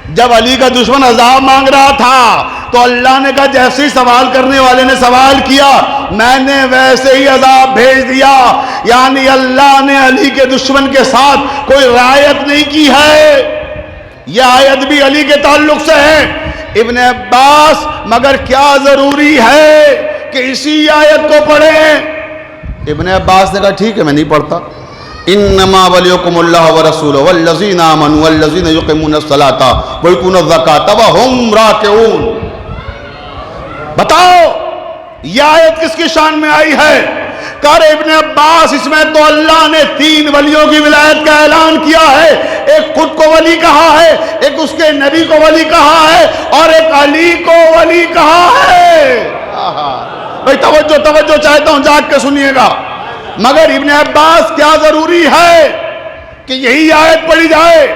جب علی کا دشمن عذاب مانگ رہا تھا تو اللہ نے کہا جیسے ہی سوال کرنے والے نے سوال کیا میں نے ویسے ہی عذاب بھیج دیا، یعنی اللہ نے علی کے دشمن کے ساتھ کوئی رعایت نہیں کی ہے۔ یہ آیت بھی علی کے تعلق سے ہے. ابن عباس مگر کیا ضروری ہے کہ اسی آیت کو پڑھیں؟ ابن عباس نے کہا ٹھیک ہے میں نہیں پڑھتا. انما ولیکم اللہ ورسولہ والذین آمنوا والذین یقیمون الصلاۃ ویؤتون الزکاۃ وہم راکعون. بتاؤ یہ آیت کس کی شان میں آئی ہے؟ کہا ابن عباس اس میں تو اللہ نے 3 ولیوں کی ولایت کا اعلان کیا ہے. ایک خود کو ولی کہا ہے, ایک اس کے نبی کو ولی کہا ہے, اور ایک علی کو ولی کہا ہے. بھئی توجہ چاہتا ہوں, جاگ کے سنیے گا. مگر ابن عباس کیا ضروری ہے کہ یہی آیت پڑھی جائے؟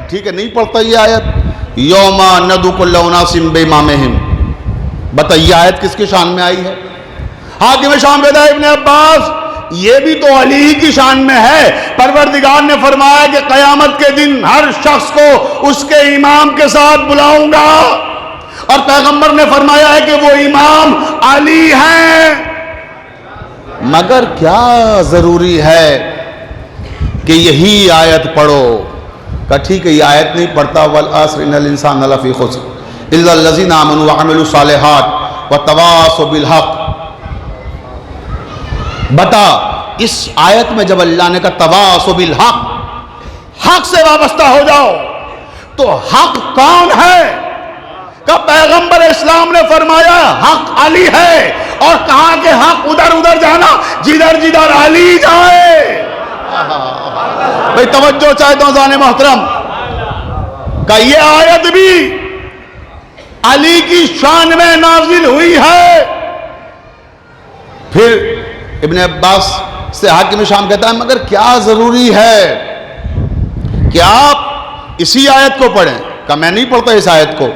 ٹھیک ہے نہیں پڑھتا یہ آیت. یوم ندعو کل اناس بامامہم. بتائیے آیت کس کی شان میں آئی ہے؟ حاکم شام کہتا ہے ابن عباس یہ بھی تو علی کی شان میں ہے. پروردگار نے فرمایا کہ قیامت کے دن ہر شخص کو اس کے امام کے ساتھ بلاؤں گا, اور پیغمبر نے فرمایا ہے کہ وہ امام علی ہیں. مگر کیا ضروری ہے کہ یہی آیت پڑھو؟ کہا ٹھیک ہے یہ آیت نہیں پڑھتا. والعصر ان الانسان لفی خسر الا الذین آمنوا وعملوا الصالحات وتواصوا بالحق. بتا اس آیت میں جب اللہ نے کہا تواصوا بالحق, حق سے وابستہ ہو جاؤ, تو حق کون ہے؟ کہ پیغمبر اسلام نے فرمایا حق علی ہے, اور کہا کہ حق ادھر ادھر جانا جدھر جدھر علی جائے. بھئی توجہ چاہتا ہوں زان محترم, کہ یہ آیت بھی علی کی شان میں نازل ہوئی ہے. پھر ابن عباس سے حاکم شام کہتا ہے مگر کیا ضروری ہے کہ آپ اسی آیت کو پڑھیں؟ کہ میں نہیں پڑھتا اس آیت کو.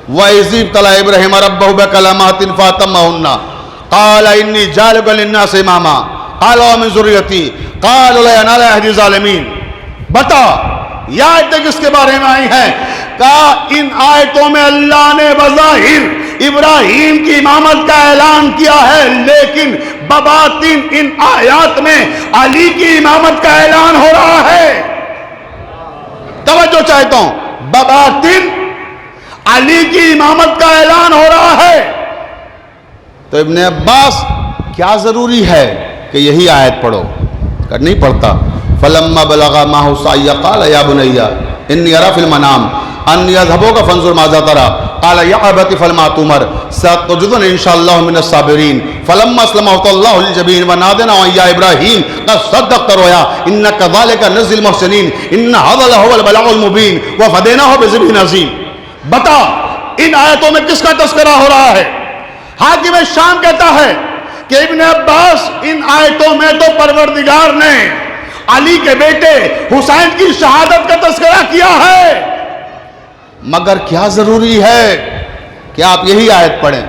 وَإِذِ ابْتَلَىٰ إِبْرَاهِيمَ رَبَّهُ بِكَلِمَاتٍ فَأَتَمَّهُنَّ قَالَ إِنِّي جَاعِلُكَ لِلنَّاسِ إِمَامًا قَالَ وَمِن ذُرِّيَّتِي قَالَ لَا يَنَالُ عَهْدِي الظَّالِمِينَ. بتا یہ آیتیں کس کے بارے میں آئی ہیں؟ کہا ان آیتوں میں اللہ نے بظاہر ابراہیم کی امامت کا اعلان کیا ہے, لیکن بباطن ان آیات میں علی کی امامت کا اعلان ہو رہا ہے. توجہ چاہتا ہوں, بباطن علی کی امامت کا اعلان ہو رہا ہے. تو ابن عباس کیا ضروری ہے کہ یہی آیت پڑھو؟ کہ نہیں پڑھتا. فلما بلغ معه السعي قال يا بني اني ارى في المنام اني اذهبك فانظر ماذا ترى قال يا ابت افعل ما تؤمر ستجدني ان شاء الله من الصابرين. فلما اسلم وتولى للجبين وناديناه يا ابراهيم قد صدقت الرؤيا انا كذلك نجزي المحسنين ان هذا لهو البلاغ المبين وفديناه بذبح عظيم. بتا ان آیتوں میں کس کا تذکرہ ہو رہا ہے؟ حاکم شام کہتا ہے کہ ابن عباس ان آیتوں میں تو پروردگار نے علی کے بیٹے حسین کی شہادت کا تذکرہ کیا ہے. مگر کیا ضروری ہے کہ آپ یہی آیت پڑھیں؟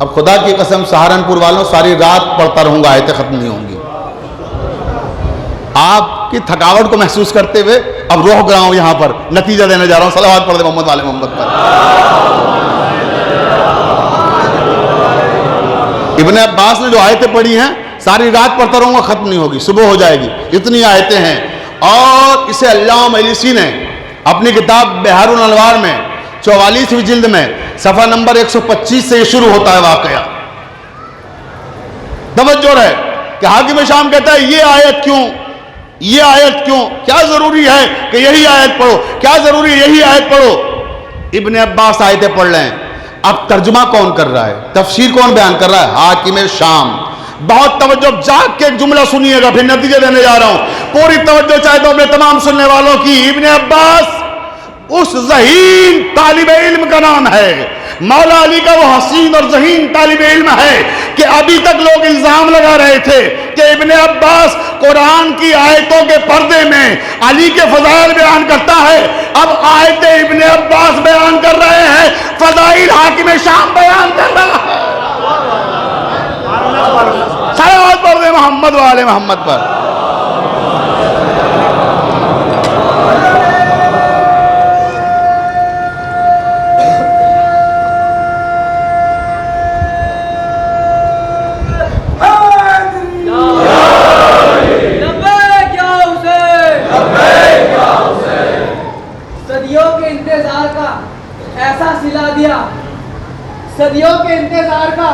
اب خدا کی قسم سہارنپور والوں ساری رات پڑھتا رہوں گا, آیتیں ختم نہیں ہوں گی. آپ کی تھکاوٹ کو محسوس کرتے ہوئے اب روح گرا ہوں یہاں پر, نتیجہ دینے جا رہا ہوں. صلوات پڑھ دے محمد والے محمد پر. ابن عباس نے جو آیتیں پڑھی ہیں ساری رات پڑھتا رہوں گا, ختم نہیں ہوگی, صبح ہو جائے گی, اتنی آیتیں ہیں. اور اسے علامہ مجلسی نے اپنی کتاب بحار الانوار میں 44ویں جلد میں صفحہ نمبر 125 سے یہ شروع ہوتا ہے واقعہ. توجہ رہے کہ حاکم شام کہتا ہے یہ آیت کیوں, یہ آیت کیوں, کیا ضروری ہے کہ یہی آیت پڑھو, کیا ضروری ہے یہی آیت پڑھو. ابن عباس آیتیں پڑھ لیں. اب ترجمہ کون کر رہا ہے, تفسیر کون بیان کر رہا ہے؟ حاکم شام. بہت توجہ, جاگ کے ایک جملہ سنیے گا, پھر نتیجے دینے جا رہا ہوں. پوری توجہ چاہتا ہوں اپنے تمام سننے والوں کی. ابن عباس اس ذہین طالب علم کا نام ہے, مولا علی کا وہ حسین اور ذہین طالب علم ہے کہ ابھی تک لوگ الزام لگا رہے تھے کہ ابن عباس قرآن کی آیتوں کے پردے میں علی کے فضائل بیان کرتا ہے. اب آیتیں ابن عباس بیان کر رہے ہیں, فضائل حاکم شام بیان کر رہا ہے. صلوات پڑھ دے محمد والے محمد پر. صدیوں کے انتظار کا ایسا سلا دیا، صدیوں کے انتظار کا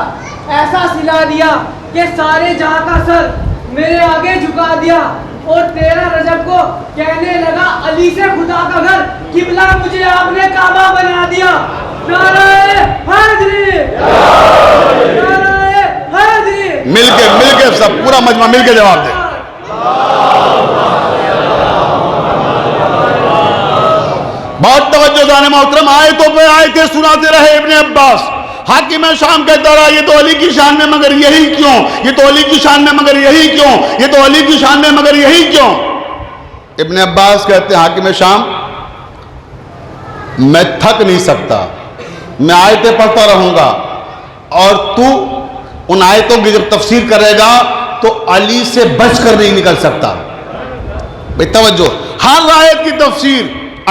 ایسا سلا دیا کہ سارے جہاں کا سر میرے آگے جھکا دیا، اور 13 رجب کو کہنے لگا علی سے خدا کا گھر قبلہ مجھے آپ نے کعبہ بنا دیا۔ نعرہ حیدری، نعرہ حیدری۔ مل کے سب پورا مجمع مل کے جواب دے۔ بہت توجہ دانے محترم، آیتوں پہ آیتیں سناتے رہے ابن عباس۔ حاکم شام کہتا رہا یہ تو علی کی شان میں مگر یہی کیوں، یہ تو علی کی شان میں مگر یہی کیوں، یہ تو علی کی شان میں مگر یہی کیوں۔ ابن عباس کہتے ہیں حاکم شام میں تھک نہیں سکتا، میں آیتیں پڑھتا رہوں گا، اور تو ان آیتوں کی جب تفسیر کرے گا تو علی سے بچ کر نہیں نکل سکتا۔ بھئی توجہ، ہر آیت کی تفسیر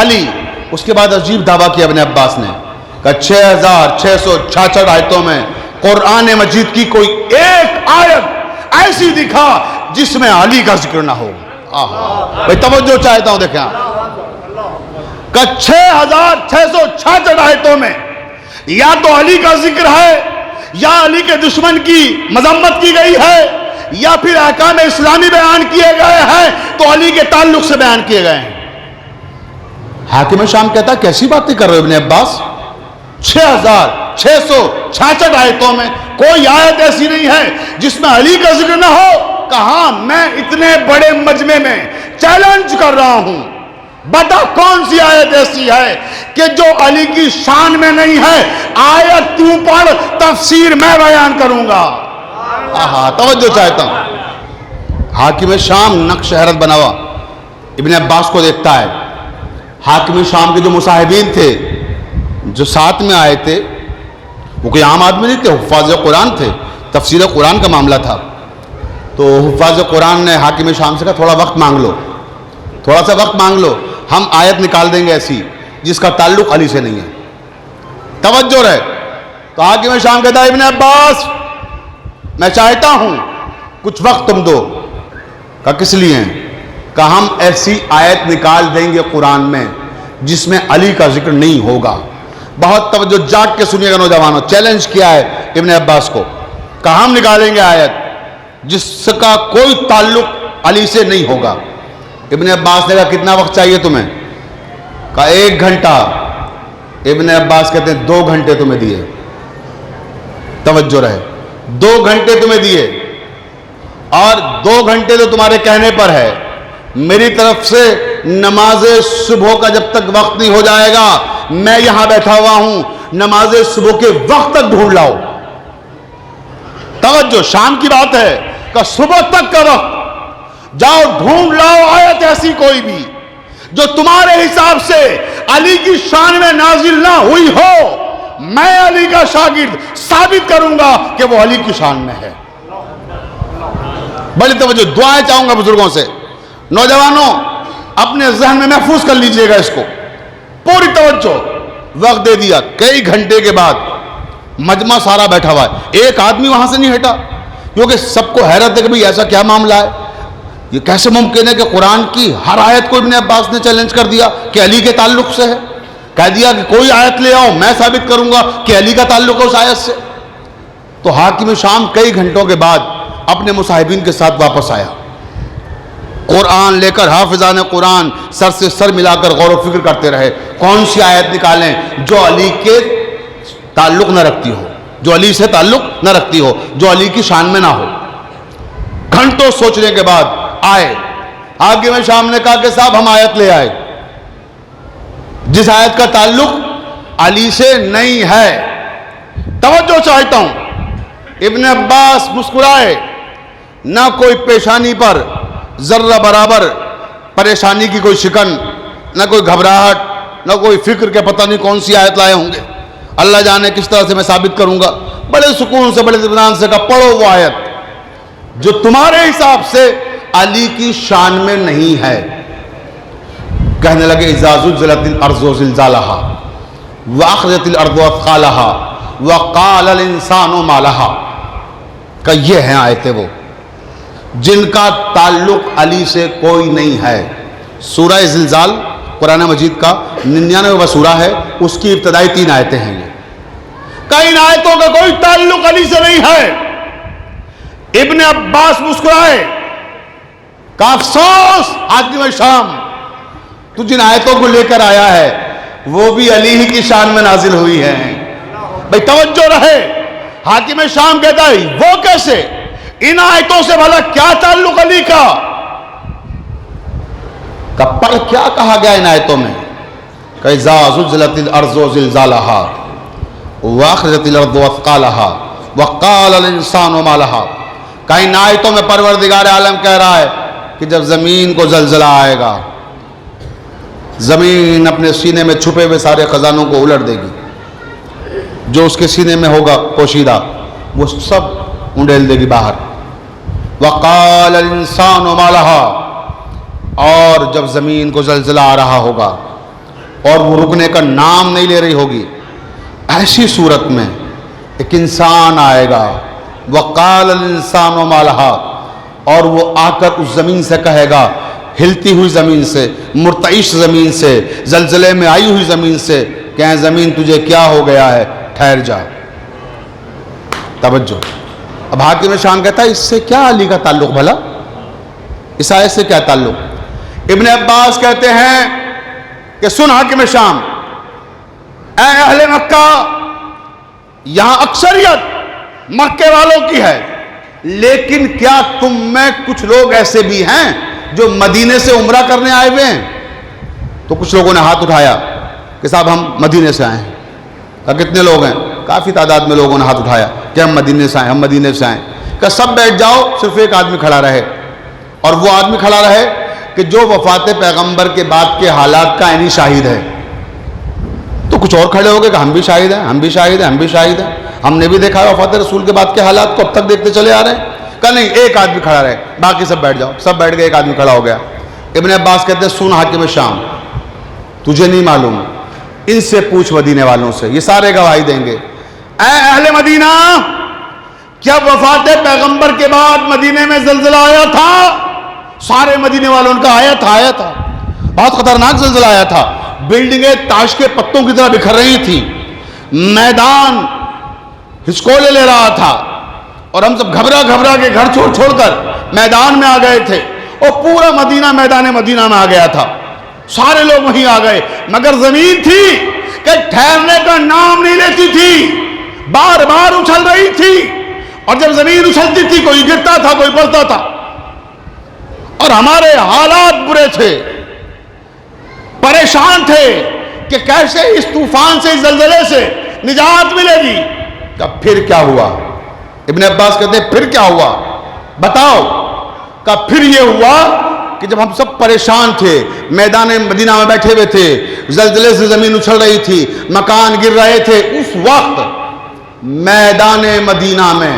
علی۔ اس کے بعد عجیب دعویٰ کیا ابن عباس نے کہ 6666 آیتوں میں قرآن مجید کی کوئی ایک آیت ایسی دکھا جس میں علی کا ذکر نہ ہو۔ بھئی توجہ چاہتا ہوں، دیکھیں کہ 6666 آیتوں میں یا تو علی کا ذکر ہے، یا علی کے دشمن کی مذمت کی گئی ہے، یا پھر احکام اسلامی بیان کیے گئے ہیں تو علی کے تعلق سے بیان کیے گئے ہیں۔ حاکم شام کہتا کیسی باتیں کر رہے ہو ابن عباس، 6666 آیتوں میں کوئی آیت ایسی نہیں ہے جس میں علی کا ذکر نہ ہو۔ کہاں میں اتنے بڑے مجمع میں چیلنج کر رہا ہوں، بتا کون سی آیت ایسی ہے کہ جو علی کی شان میں نہیں ہے؟ آیت تو پڑھ، تفسیر میں بیان کروں گا۔ توجہ چاہتا ہوں۔ حاکم شام نقش حیرت بنا ہوا ابن عباس کو دیکھتا ہے۔ حاکم شام کے جو مصاحبین تھے، جو ساتھ میں آئے تھے، وہ کوئی عام آدمی نہیں تھے، حفاظ قرآن تھے، تفسیر قرآن کا معاملہ تھا۔ تو حفاظ قرآن نے حاکم شام سے کہا تھوڑا وقت مانگ لو، تھوڑا سا وقت مانگ لو، ہم آیت نکال دیں گے ایسی جس کا تعلق علی سے نہیں ہے۔ توجہ رہے۔ تو حاکم شام کہتا ہے ابن عباس میں چاہتا ہوں کچھ وقت تم دو۔ کہا کس لیے؟ کہ ہم ایسی آیت نکال دیں گے قرآن میں جس میں علی کا ذکر نہیں ہوگا۔ بہت توجہ جاگ کے سنیے گا نوجوانوں، چیلنج کیا ہے ابن عباس کو کہ ہم نکالیں گے آیت جس کا کوئی تعلق علی سے نہیں ہوگا۔ ابن عباس نے کہا کتنا وقت چاہیے تمہیں؟ کہا 1 گھنٹہ۔ ابن عباس کہتے ہیں 2 گھنٹے تمہیں دیے۔ توجہ رہے، 2 گھنٹے تمہیں دیے، اور 2 گھنٹے تو تمہارے کہنے پر ہے، میری طرف سے نماز صبح کا جب تک وقت نہیں ہو جائے گا میں یہاں بیٹھا ہوا ہوں، نماز صبح کے وقت تک ڈھونڈ لاؤ۔ توجہ، شام کی بات ہے کہ صبح تک کا وقت جاؤ ڈھونڈ لاؤ آیت ایسی کوئی بھی جو تمہارے حساب سے علی کی شان میں نازل نہ ہوئی ہو۔ میں علی کا شاگرد ثابت کروں گا کہ وہ علی کی شان میں ہے۔ بڑی توجہ، دعائیں چاہوں گا بزرگوں سے۔ نوجوانوں اپنے ذہن میں محفوظ کر لیجئے گا اس کو، پوری توجہ۔ وقت دے دیا، کئی گھنٹے کے بعد مجمع سارا بیٹھا ہوا ہے، ایک آدمی وہاں سے نہیں ہٹا، کیونکہ سب کو حیرت ہے کہ بھئی ایسا کیا معاملہ ہے، یہ کیسے ممکن ہے کہ قرآن کی ہر آیت کو ابن عباس نے چیلنج کر دیا کہ علی کے تعلق سے ہے۔ کہہ دیا کہ کوئی آیت لے آؤ میں ثابت کروں گا کہ علی کا تعلق ہے اس آیت سے۔ تو حاکم شام کئی گھنٹوں کے بعد اپنے مصاحبین کے ساتھ واپس آیا، قرآن لے کر حافظان قرآن سر سے سر ملا کر غور و فکر کرتے رہے کون سی آیت نکالیں جو علی کے تعلق نہ رکھتی ہو، جو علی سے تعلق نہ رکھتی ہو، جو علی کی شان میں نہ ہو۔ گھنٹوں سوچنے کے بعد آئے، حاکم شام نے کہا کہ صاحب ہم آیت لے آئے جس آیت کا تعلق علی سے نہیں ہے۔ توجہ چاہتا ہوں، ابن عباس مسکرائے، نہ کوئی پیشانی پر ذرہ برابر پریشانی کی کوئی شکن، نہ کوئی گھبراہٹ، نہ کوئی فکر کہ پتہ نہیں کون سی آیت لائے ہوں گے، اللہ جانے کس طرح سے میں ثابت کروں گا۔ بڑے سکون سے، بڑے اطمینان سے کہا پڑھو وہ آیت جو تمہارے حساب سے علی کی شان میں نہیں ہے۔ کہنے لگے اذا زلزلت الارض زلزالہا واخرجت الارض اثقالہا وقال الانسان ما لہا، کہ یہ ہیں آیتیں وہ جن کا تعلق علی سے کوئی نہیں ہے۔ سورہ زلزال قرآن مجید کا 99واں سورہ ہے، اس کی ابتدائی 3 آیتیں ہیں یہ. ان آیتوں کا کوئی تعلق علی سے نہیں ہے. ابن عباس مسکرائے، کہا افسوس حاکم شام، تو جن آیتوں کو لے کر آیا ہے وہ بھی علی ہی کی شان میں نازل ہوئی ہیں. بھئی توجہ رہے. حاکم شام کہتا ہے وہ کیسے؟ ان آیتوں سے بھلا کیا تعلق علی کا؟ پر کیا کہا گیا ان آیتوں میں؟ کہ اذا زلزلت الارض زلزالها واخرجت الارض اثقالها وقال الانسان ما لها. کہ ان آیتوں میں پروردگار عالم کہہ رہا ہے کہ جب زمین کو زلزلہ آئے گا، زمین اپنے سینے میں چھپے ہوئے سارے خزانوں کو الٹ دے گی، جو اس کے سینے میں ہوگا پوشیدہ وہ سب انڈیل دے گی باہر. وقال الانسان ما لها. اور جب زمین کو زلزلہ آ رہا ہوگا اور وہ رکنے کا نام نہیں لے رہی ہوگی، ایسی صورت میں ایک انسان آئے گا، وقال الانسان ما لها، اور وہ آ کر اس زمین سے کہے گا، ہلتی ہوئی زمین سے، مرتعش زمین سے، زلزلے میں آئی ہوئی زمین سے، کہ زمین تجھے کیا ہو گیا ہے، ٹھہر جا. توجہ. اب حاکم شام کہتا ہے اس سے کیا علی کا تعلق بھلا؟ اس آیت سے کیا تعلق؟ ابن عباس کہتے ہیں کہ سن حاکم شام، اے اہل مکہ، یہاں اکثریت مکے والوں کی ہے، لیکن کیا تم میں کچھ لوگ ایسے بھی ہیں جو مدینے سے عمرہ کرنے آئے ہوئے ہیں؟ تو کچھ لوگوں نے ہاتھ اٹھایا کہ صاحب ہم مدینے سے آئے ہیں. کہا کتنے لوگ ہیں؟ کافی تعداد میں لوگوں نے ہاتھ اٹھایا کہ ہم مدینے سے آئے، ہم مدینے سے آئے. کہ سب بیٹھ جاؤ، صرف ایک آدمی کھڑا رہے، اور وہ آدمی کھڑا رہے کہ جو وفات پیغمبر کے بعد کے حالات کا عینی شاہد ہے. تو کچھ اور کھڑے ہو گئے کہ ہم بھی شاہد ہیں، ہم بھی شاہد ہیں، ہم بھی شاہد ہیں، ہم نے بھی دیکھا ہے وفات رسول کے بعد کے حالات کو، اب تک دیکھتے چلے آ رہے ہیں. کہ نہیں، ایک آدمی کھڑا رہے، باقی سب بیٹھ جاؤ. سب بیٹھ گئے، ایک آدمی کھڑا ہو گیا. ابن عباس کہتے ہیں سن حاکم شام، تجھے نہیں معلوم، ان سے پوچھ مدینے والوں سے، یہ سارے گواہی دیں گے. اے اہل مدینہ، کیا وفات پیغمبر کے بعد مدینے میں زلزلہ آیا تھا؟ سارے مدینے والوں کا آیا تھا. بہت خطرناک زلزلہ آیا تھا. بلڈنگیں تاش کے پتوں کی طرح بکھر رہی تھی، میدان ہچکولے لے رہا تھا، اور ہم سب گھبرا کے گھر چھوڑ کر میدان میں آ گئے تھے، اور پورا مدینہ میدان مدینہ میں آ گیا تھا. سارے لوگ وہیں آ گئے، مگر زمین تھی کہ ٹھہرنے کا نام نہیں لیتی تھی، بار بار اچھل رہی تھی. اور جب زمین اچھلتی تھی کوئی گرتا تھا، کوئی پڑتا تھا، اور ہمارے حالات برے تھے، پریشان تھے کہ کیسے اس طوفان سے، اس زلزلے سے نجات ملے گی. کہ پھر کیا ہوا؟ ابن عباس کہتے ہیں پھر کیا ہوا بتاؤ؟ کہ پھر یہ ہوا کہ جب ہم سب پریشان تھے، میدان مدینہ میں بیٹھے ہوئے تھے، زلزلے سے زمین اچھل رہی تھی، مکان گر رہے تھے، اس وقت میدان مدینہ میں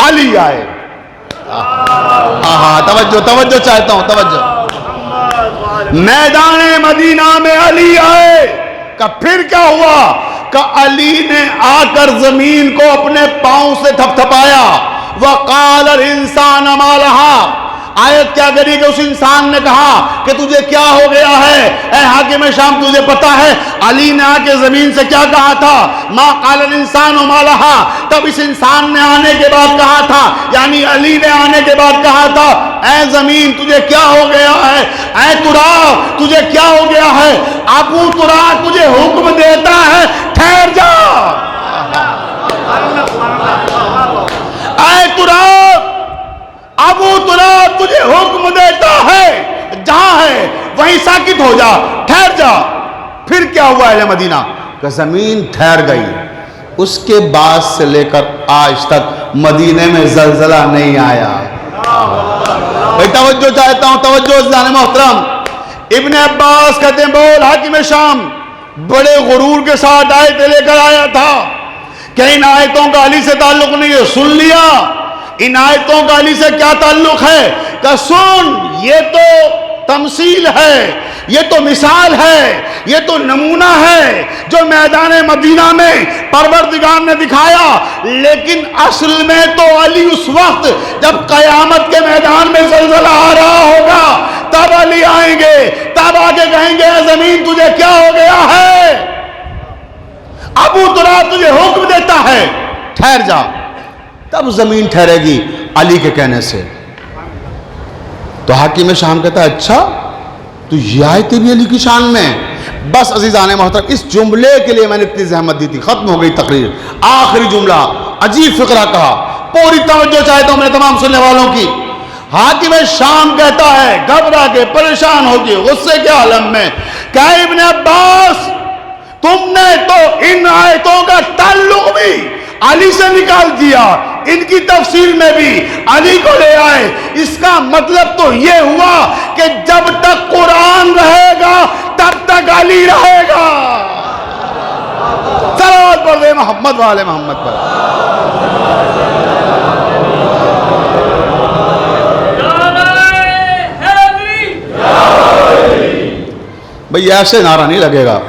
علی آئے. توجہ چاہتا ہوں، توجہ. میدان مدینہ میں علی آئے. کہ پھر کیا ہوا؟ کہ علی نے آ کر زمین کو اپنے پاؤں سے تھپ تھپایا. وقال الانسان ما لها. آیت کیا کری کہ اس انسان نے کہا کہ تجھے کیا ہو گیا ہے؟ اے حاکم شام، تجھے پتا ہے علی نے آ کے زمین سے کیا کہا تھا؟ ما قال الانسان ما لها. تب اس انسان نے آنے کے بعد کہا تھا، یعنی علی نے آنے کے بعد کہا تھا، اے زمین تجھے کیا ہو گیا ہے؟ اے تراب تجھے کیا ہو گیا ہے؟ ابو تراب تجھے حکم دیتا ہے ٹھہر جا. اے تراب، ابو تراب تجھے حکم دیتا ہے، جہاں ہے وہیں ساکت ہو جا، ٹھہر جا. پھر کیا ہوا اہل مدینہ؟ کہ زمین ٹھہر گئی. اس کے بعد سے لے کر آج تک مدینے میں زلزلہ نہیں آیا. بھئی توجہ چاہتا ہوں، توجہ عزیزان محترم. ابن عباس کہتے ہیں بول حاکم شام بڑے غرور کے ساتھ آیتیں لے کر آیا تھا کہ ان آیتوں کا علی سے تعلق نہیں ہے. سن لیا ان آیتوں کا علی سے کیا تعلق ہے؟ کہ سن، یہ تو تمثیل ہے، یہ تو مثال ہے، یہ تو نمونہ ہے جو میدان مدینہ میں پروردگار نے دکھایا، لیکن اصل میں تو علی اس وقت جب قیامت کے میدان میں زلزلہ آ رہا ہوگا تب علی آئیں گے، تب آگے کہیں گے اے زمین تجھے کیا ہو گیا ہے، ابو تراب تجھے حکم دیتا ہے ٹھہر جا، تب زمین ٹھہرے گی علی کے کہنے سے۔ تو حاکم شام کہتا ہے اچھا تو یہ آیتیں بھی علی کی شان میں۔ بس عزیزان محترم، اس جملے کے لیے میں نے اتنی زحمت دی تھی، ختم ہو گئی تقریر۔ آخری جملہ عجیب فقرہ کہا، پوری توجہ چاہتا ہوں میرے تمام سننے والوں کی۔ حاکم شام کہتا ہے گھبرا کے پریشان ہو کے غصے کے عالم میں کہ ابن عباس تم نے تو ان آیتوں کا تعلق بھی علی سے نکال دیا، ان کی تفسیر میں بھی علی کو لے آئے، اس کا مطلب تو یہ ہوا کہ جب تک قرآن رہے گا تب تک علی رہے گا۔ صلوات پڑھ دے محمد والے محمد پر۔ بھئی ایسے نعرہ نہیں لگے گا۔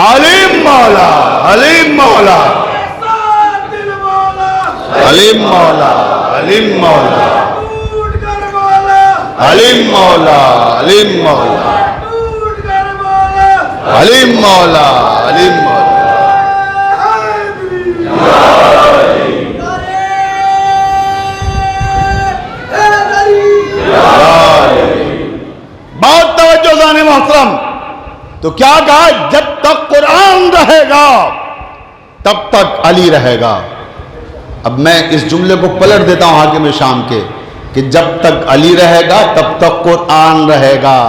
علیم مولا، علیم مولا، علیم مولا، علیم مولا، علیم مولا، علیم مولا، علیم مولا، علیم مولا۔ بہت توجہ زانے محترم، تو کیا کہا جب تک قرآن رہے گا تب تک علی رہے گا۔ اب میں اس جملے کو پلٹ دیتا ہوں حاکم شام کے کہ جب تک علی رہے گا تب تک قرآن رہے گا۔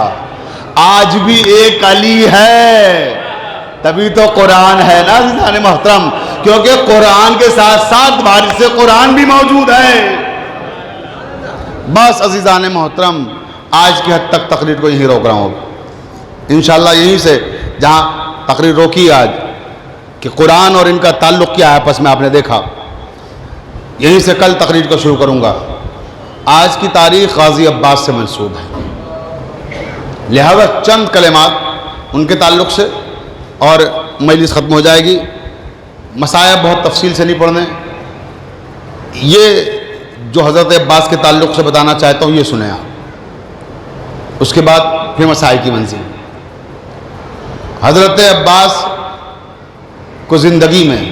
آج بھی ایک علی ہے تبھی تو قرآن ہے نا عزیزان محترم، کیونکہ قرآن کے ساتھ ساتھ وارث قرآن بھی موجود ہے۔ بس عزیزان محترم، آج کی حد تک تقریر کو یہیں روک رہا ہوں۔ انشاءاللہ یہیں سے جہاں تقریر روکی آج کہ قرآن اور ان کا تعلق کیا ہے آپس میں آپ نے دیکھا، یہیں سے کل تقریر کو شروع کروں گا۔ آج کی تاریخ غازی عباس سے منسوب ہے، لہذا چند کلمات ان کے تعلق سے اور مجلس ختم ہو جائے گی۔ مسائل بہت تفصیل سے نہیں پڑھنے، یہ جو حضرت عباس کے تعلق سے بتانا چاہتا ہوں یہ سنیں آپ، اس کے بعد پھر مسائل کی منزل۔ حضرت عباس کو زندگی میں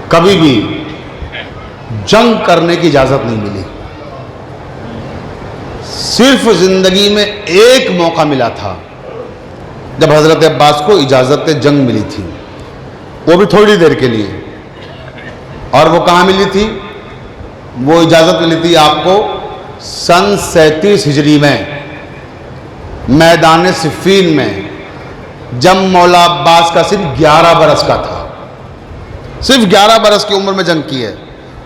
کبھی بھی جنگ کرنے کی اجازت نہیں ملی، صرف زندگی میں ایک موقع ملا تھا جب حضرت عباس کو اجازت جنگ ملی تھی، وہ بھی تھوڑی دیر کے لیے۔ اور وہ کہاں ملی تھی؟ وہ اجازت ملی تھی آپ کو سن 37 ہجری میں میدان صفین میں، جب مولا عباس کا صرف 11 برس کا تھا، صرف 11 برس کی عمر میں جنگ کی ہے،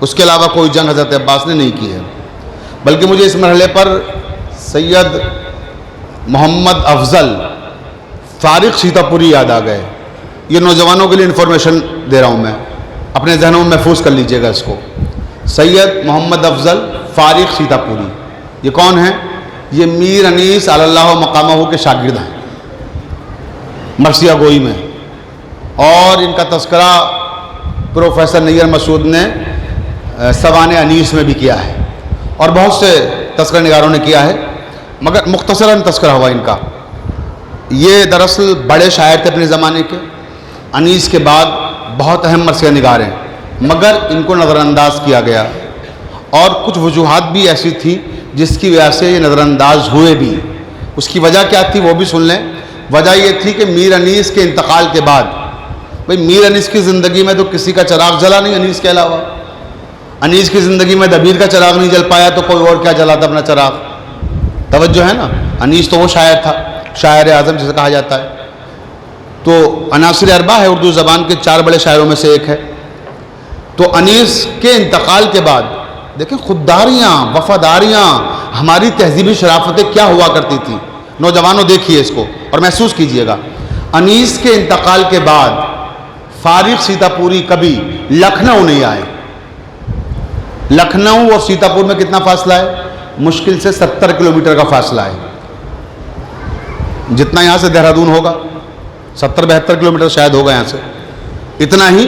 اس کے علاوہ کوئی جنگ حضرت عباس نے نہیں کی ہے۔ بلکہ مجھے اس مرحلے پر سید محمد افضل فارغ سیتا پوری یاد آ گئے۔ یہ نوجوانوں کے لیے انفارمیشن دے رہا ہوں، میں اپنے ذہنوں میں محفوظ کر لیجئے گا اس کو۔ سید محمد افضل فارغ سیتا پوری یہ کون ہیں؟ یہ میر انیس علی اللہ مقامہ کے شاگرد ہیں مرثیہ گوئی میں، اور ان کا تذکرہ پروفیسر نیر مسعود نے سوانح انیس میں بھی کیا ہے، اور بہت سے تذکرہ نگاروں نے کیا ہے، مگر مختصراً تذکرہ ہوا ان کا۔ یہ دراصل بڑے شاعر تھے اپنے زمانے کے، انیس کے بعد بہت اہم مرثیہ نگار ہیں، مگر ان کو نظر انداز کیا گیا، اور کچھ وجوہات بھی ایسی تھی جس کی وجہ سے یہ نظر انداز ہوئے بھی۔ اس کی وجہ کیا تھی وہ بھی سن لیں۔ وجہ یہ تھی کہ میر انیس کے انتقال کے بعد، بھئی میر انیس کی زندگی میں تو کسی کا چراغ جلا نہیں انیس کے علاوہ، انیس کی زندگی میں دبیر کا چراغ نہیں جل پایا تو کوئی اور کیا جلاتا اپنا چراغ؟ توجہ ہے نا، انیس تو وہ شاعر تھا، شاعر اعظم جسے کہا جاتا ہے، تو عناصر اربع ہے، اردو زبان کے 4 بڑے شاعروں میں سے ایک ہے۔ تو انیس کے انتقال کے بعد دیکھیں خودداریاں، وفاداریاں، ہماری تہذیبی شرافتیں کیا ہوا کرتی تھی۔ نوجوانوں دیکھیے اس کو اور محسوس کیجئے گا، انیس کے انتقال کے بعد فارغ سیتا پوری کبھی لکھنؤ نہیں آئے۔ لکھنؤ اور سیتا پور میں کتنا فاصلہ ہے؟ مشکل سے 70 کلومیٹر کا فاصلہ ہے، جتنا یہاں سے دہرادون ہوگا 70-72 کلومیٹر شاید ہوگا یہاں سے، اتنا ہی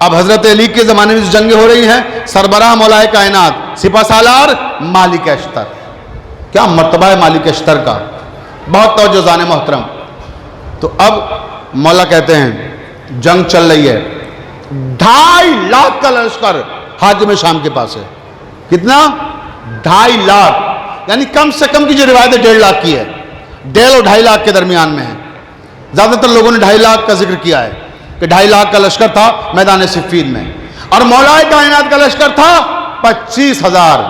اب حضرت علی کے زمانے میں جو جنگیں ہو رہی ہیں، سربراہ مولا کائنات سپہ سالار مالک اشتر. کیا مرتبہ ہے مالک اشتر کا، بہت توجہ زان محترم. تو اب مولا کہتے ہیں جنگ چل رہی ہے، 2.5 لاکھ کا لشکر حاکم شام کے پاس ہے. کتنا؟ 2.5 لاکھ، یعنی کم سے کم کی جو روایت ہے 1.5 لاکھ کی ہے، 1.5 اور 2.5 لاکھ کے درمیان میں ہے. زیادہ تر لوگوں نے 2.5 لاکھ کا ذکر کیا ہے کہ 2.5 لاکھ کا لشکر تھا میدان صفین میں، اور مولا کائنات کا لشکر تھا 25,000.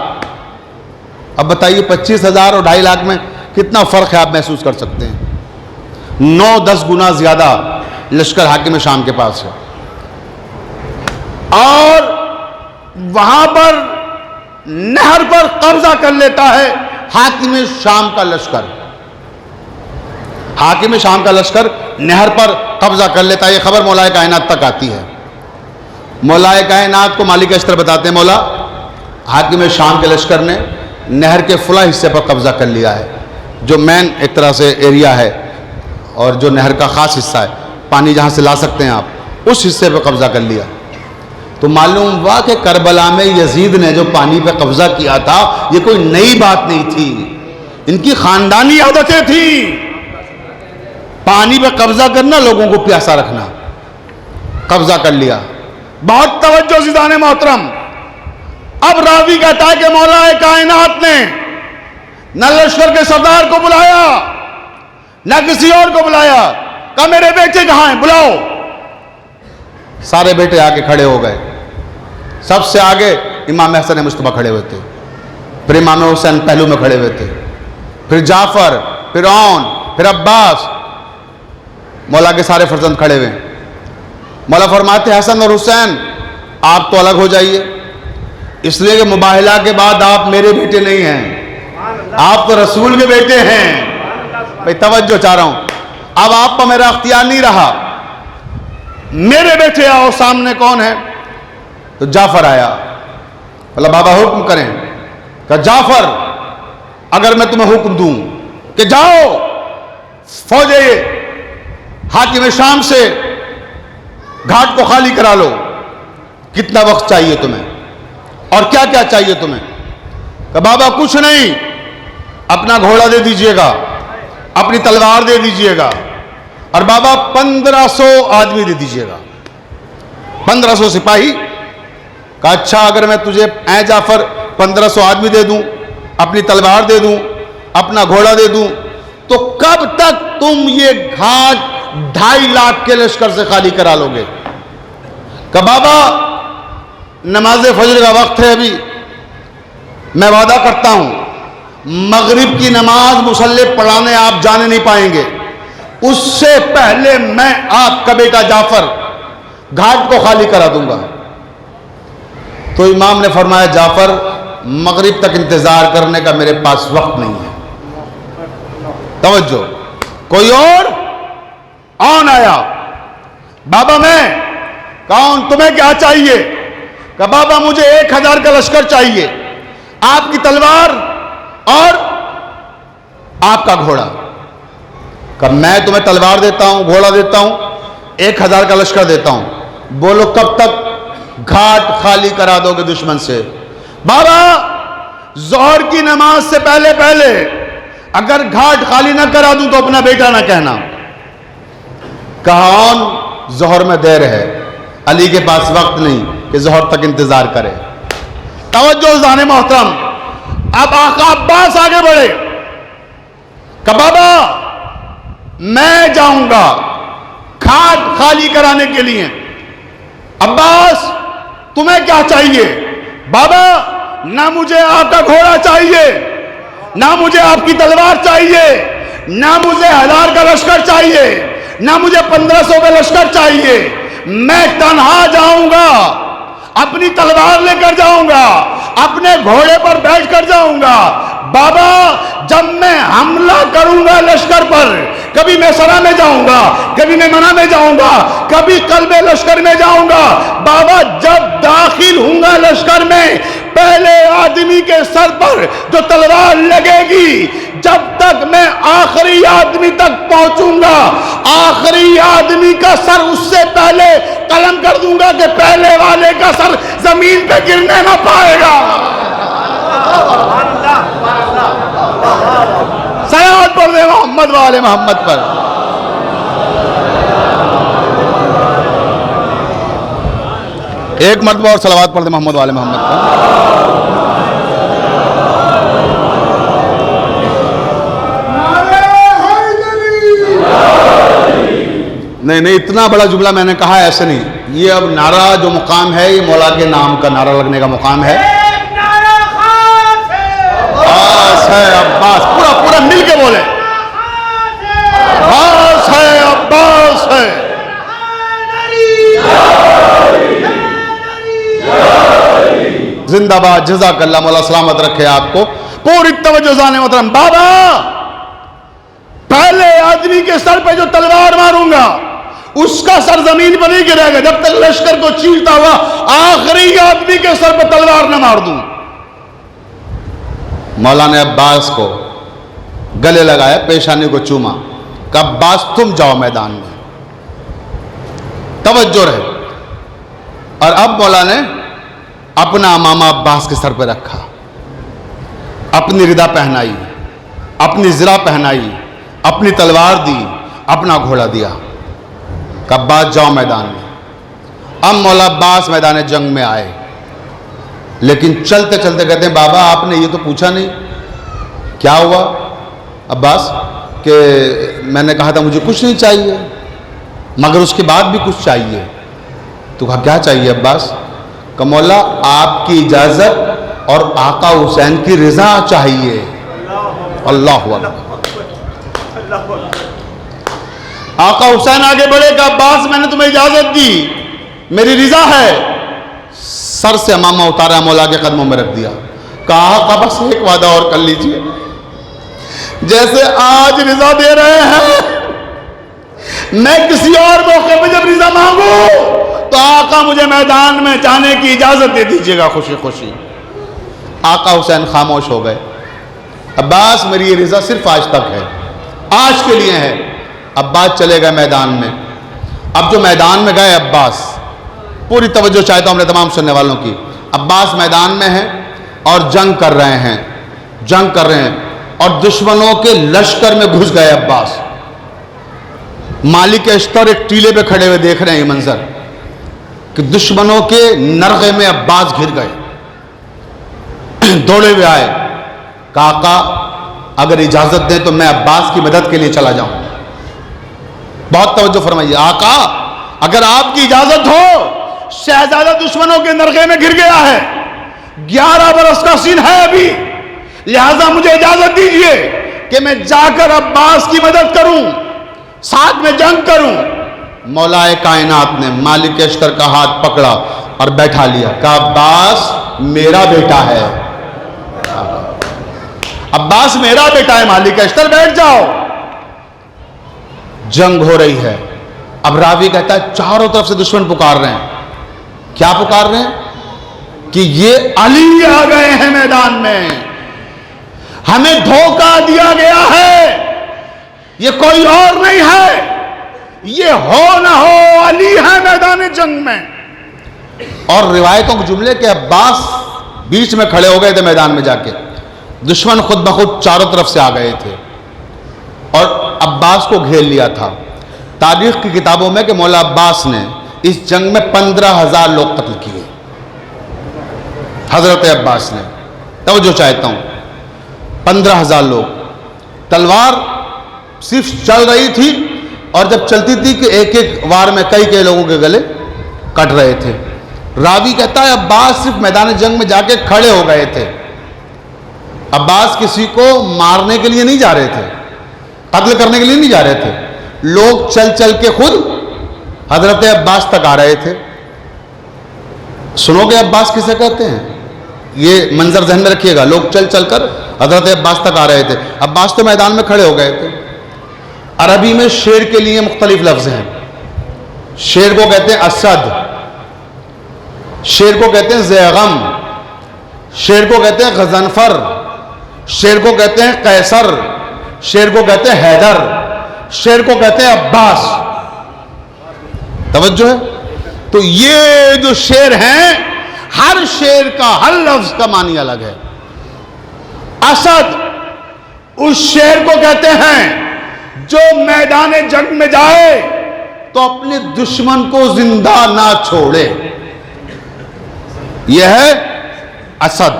اب بتائیے 25,000 اور 2.5 لاکھ میں کتنا فرق ہے، آپ محسوس کر سکتے ہیں. 9-10 گنا زیادہ لشکر حاکم شام کے پاس ہے. اور وہاں پر نہر پر قبضہ کر لیتا ہے حاکم شام کا لشکر. حاکم شام کا لشکر نہر پر قبضہ کر لیتا ہے. یہ خبر مولا کائنات تک آتی ہے. مولا کائنات کو مالک اشتر بتاتے ہیں مولا حاکم شام کے لشکر نے نہر کے فلاں حصے پر قبضہ کر لیا ہے، جو مین ایک طرح سے ایریا ہے اور جو نہر کا خاص حصہ ہے، پانی جہاں سے لا سکتے ہیں آپ، اس حصے پہ قبضہ کر لیا. تو معلوم ہوا کہ کربلا میں یزید نے جو پانی پہ قبضہ کیا تھا یہ کوئی نئی بات نہیں تھی، ان کی خاندانی عادتیں تھیں. پانی پہ قبضہ کرنا، لوگوں کو پیاسا رکھنا. قبضہ کر لیا. بہت توجہ زیدان محترم. اب راوی کہتا ہے کہ مولا کائنات نے نہ لشکر کے سردار کو بلایا نہ کسی اور کو بلایا، کہا میرے بیٹے کہاں ہیں، بلاؤ. سارے بیٹے آگے کھڑے ہو گئے. سب سے آگے امام حسن مصطفیٰ کھڑے ہوئے تھے، پھر امام حسین پہلو میں کھڑے ہوئے تھے، پھر جعفر، پھر عون، پھر عباس. مولا کے سارے فرزند کھڑے ہوئے. مولا فرماتے حسن اور حسین آپ تو الگ ہو جائیے، اس لیے کہ مباہلہ کے بعد آپ میرے بیٹے نہیں ہیں، آپ تو رسول کے بیٹے ہیں. بھئی توجہ چاہ رہا ہوں، اب آپ پر میرا اختیار نہیں رہا، میرے بیٹے آؤ. سامنے کون ہے؟ تو جعفر آیا. اللہ بابا حکم کریں. کہ جعفر اگر میں تمہیں حکم دوں کہ جاؤ فوج حاکم شام سے گھاٹ کو خالی کرا لو، کتنا وقت چاہیے تمہیں اور کیا کیا چاہیے تمہیں؟ کہ بابا کچھ نہیں، اپنا گھوڑا دے دیجئے گا، اپنی تلوار دے دیجئے گا، اور بابا 1500 آدمی دے دیجئے گا، 1500 سپاہی. کہا اچھا اگر میں تجھے اے جعفر 1500 آدمی دے دوں، اپنی تلوار دے دوں، اپنا گھوڑا دے دوں، تو کب تک تم یہ گھاٹ 2.5 لاکھ کے لشکر سے خالی کرا لو گے؟ کہ بابا نماز فجر کا وقت ہے، ابھی میں وعدہ کرتا ہوں مغرب کی نماز مصلی پڑھانے آپ جانے نہیں پائیں گے، اس سے پہلے میں آپ کا بیٹا جعفر گھاٹ کو خالی کرا دوں گا. تو امام نے فرمایا جعفر مغرب تک انتظار کرنے کا میرے پاس وقت نہیں ہے. توجہ. کوئی اور آن آیا. بابا میں کون، تمہیں کیا چاہیے؟ کہ بابا مجھے 1000 کا لشکر چاہیے، آپ کی تلوار اور آپ کا گھوڑا. کہ میں تمہیں تلوار دیتا ہوں، گھوڑا دیتا ہوں، 1000 کا لشکر دیتا ہوں، بولو کب تک گھاٹ خالی کرا دو گے دشمن سے؟ بابا ظہر کی نماز سے پہلے پہلے اگر گھاٹ خالی نہ کرا دوں تو اپنا بیٹا نہ کہنا. کہا ظہر میں دیر ہے، علی کے پاس وقت نہیں کہ ظہر تک انتظار کرے. توجہ زان محترم. اب آقا عباس آگے بڑھے کہ بابا میں جاؤں گا گھاٹ خالی کرانے کے لیے. عباس تمہیں کیا چاہیے؟ بابا نہ مجھے آپ کا گھوڑا چاہیے، نہ مجھے آپ کی تلوار چاہیے، نہ مجھے 1000 کا لشکر چاہیے، نہ مجھے 1500 کا لشکر چاہیے. میں تنہا جاؤں گا، اپنی تلوار لے کر جاؤں گا، اپنے گھوڑے پر بیٹھ کر جاؤں گا. بابا جب میں حملہ کروں گا لشکر پر، کبھی میں سرا میں جاؤں گا، کبھی میں منع میں جاؤں گا، کبھی قلب لشکر میں جاؤں گا. بابا جب داخل ہوں گا لشکر میں پہلے آدمی کے سر پر جو تلوار لگے گی، جب تک میں آخری آدمی تک پہنچوں گا، آخری آدمی کا سر اس سے پہلے قلم کر دوں گا کہ پہلے والے کا سر زمین پہ گرنے نہ پائے گا۔ صلوات پڑھ دے محمد والے محمد پر۔ ایک مرتبہ اور صلوات پڑھ دے محمد والے محمد پر۔ نہیں اتنا بڑا جملہ میں نے کہا ایسے نہیں، یہ اب نعرہ جو مقام ہے یہ مولا کے نام کا نعرہ لگنے کا مقام ہے۔ عباس ہے عباس، پورا پورا مل کے بولے، عباس ہے عباس ہے۔ زندہ باد، جزاک اللہ، مولا سلامت رکھے آپ کو۔ پوری توجہ زانے محترم، بابا پہلے آدمی کے سر پہ جو تلوار ماروں گا اس کا سر زمین پر نہیں گرے گا جب تک لشکر کو چیرتا ہوا آخری آدمی کے سر پہ تلوار نہ مار دوں۔ مولا نے عباس کو گلے لگایا، پیشانی کو چوما، کہ عباس تم جاؤ میدان میں، توجہ رہے۔ اور اب مولا نے اپنا امامہ عباس کے سر پہ رکھا، اپنی ردا پہنائی، اپنی زرہ پہنائی، اپنی تلوار دی، اپنا گھوڑا دیا کہ عباس جاؤ میدان میں۔ اب مولا عباس میدان جنگ میں آئے، لیکن چلتے چلتے کہتے ہیں بابا آپ نے یہ تو پوچھا نہیں کیا ہوا عباس، کہ میں نے کہا تھا مجھے کچھ نہیں چاہیے مگر اس کے بعد بھی کچھ چاہیے۔ تو کہا کیا چاہیے عباس؟ کہ مولا آپ کی اجازت اور آقا حسین کی رضا چاہیے۔ اللہ اکبر۔ آقا حسین آگے بڑھے کہ عباس میں نے تمہیں اجازت دی، میری رضا ہے۔ سر سے امامہ اتارا، مولا کے قدموں میں رکھ دیا، کہا آقا بس ایک وعدہ اور کر لیجئے، جیسے آج رضا دے رہے ہیں میں کسی اور موقع پہ جب رضا مانگوں تو آقا مجھے میدان میں جانے کی اجازت دے دیجئے گا خوشی خوشی۔ آقا حسین خاموش ہو گئے۔ عباس میری یہ رضا صرف آج تک ہے، آج کے لیے ہے۔ عباس چلے گئے میدان میں۔ اب جو میدان میں گئے عباس، پوری توجہ چاہتا ہوں اپنے تمام سننے والوں کی، عباس میدان میں ہیں اور جنگ کر رہے ہیں، جنگ کر رہے ہیں اور دشمنوں کے لشکر میں گھس گئے عباس۔ مالک اشتر ایک ٹیلے پہ کھڑے ہوئے دیکھ رہے ہیں یہ منظر کہ دشمنوں کے نرغے میں عباس گر گئے۔ دوڑے ہوئے آئے، کہا آقا اگر اجازت دیں تو میں عباس کی مدد کے لیے چلا جاؤں۔ بہت توجہ فرمائیے، آقا اگر آپ کی اجازت ہو، شہزادہ دشمنوں کے نرغے میں گر گیا ہے، 11 برس کا سن ہے ابھی، لہذا مجھے اجازت دیجئے کہ میں جا کر عباس کی مدد کروں، ساتھ میں جنگ کروں۔ مولا کائنات نے مالک اشتر کا ہاتھ پکڑا اور بیٹھا لیا، کہا عباس میرا بیٹا ہے، عباس میرا بیٹا ہے، مالک اشتر بیٹھ جاؤ۔ جنگ ہو رہی ہے۔ اب راوی کہتا ہے چاروں طرف سے دشمن پکار رہے ہیں۔ کیا پکار رہے ہیں؟ کہ یہ علی آ گئے ہیں میدان میں، ہمیں دھوکہ دیا گیا ہے، یہ کوئی اور نہیں ہے، یہ ہو نہ ہو علی ہے میدان جنگ میں۔ اور روایتوں کے جملے کہ عباس بیچ میں کھڑے ہو گئے تھے میدان میں جا کے، دشمن خود بخود چاروں طرف سے آ گئے تھے اور عباس کو گھیر لیا تھا۔ تاریخ کی کتابوں میں کہ مولا عباس نے اس جنگ میں 15,000 لوگ قتل کیے، حضرت عباس نے۔ توجہ چاہتا ہوں، 15,000 لوگ، تلوار صرف چل رہی تھی اور جب چلتی تھی کہ ایک ایک وار میں کئی لوگوں کے گلے کٹ رہے تھے۔ راوی کہتا ہے عباس صرف میدان جنگ میں جا کے کھڑے ہو گئے تھے، عباس کسی کو مارنے کے لیے نہیں جا رہے تھے، قتل کرنے کے لیے نہیں جا رہے تھے، لوگ چل چل کے خود حضرت عباس تک آ رہے تھے۔ سنو گے عباس کسے کہتے ہیں؟ یہ منظر ذہن میں رکھیے گا، لوگ چل چل کر حضرت عباس تک آ رہے تھے، عباس تو میدان میں کھڑے ہو گئے تھے۔ عربی میں شیر کے لیے مختلف لفظ ہیں۔ شیر کو کہتے ہیں اسد، شیر کو کہتے ہیں زیغم، شیر کو کہتے ہیں غضنفر، شیر کو کہتے ہیں قیصر، شیر کو کہتے ہیں حیدر، شیر کو کہتے ہیں عباس. توجہ ہے؟ تو یہ جو شیر ہیں، ہر شیر کا، ہر لفظ کا معنی الگ ہے. اسد اس شیر کو کہتے ہیں جو میدان جنگ میں جائے تو اپنے دشمن کو زندہ نہ چھوڑے. یہ ہے اسد.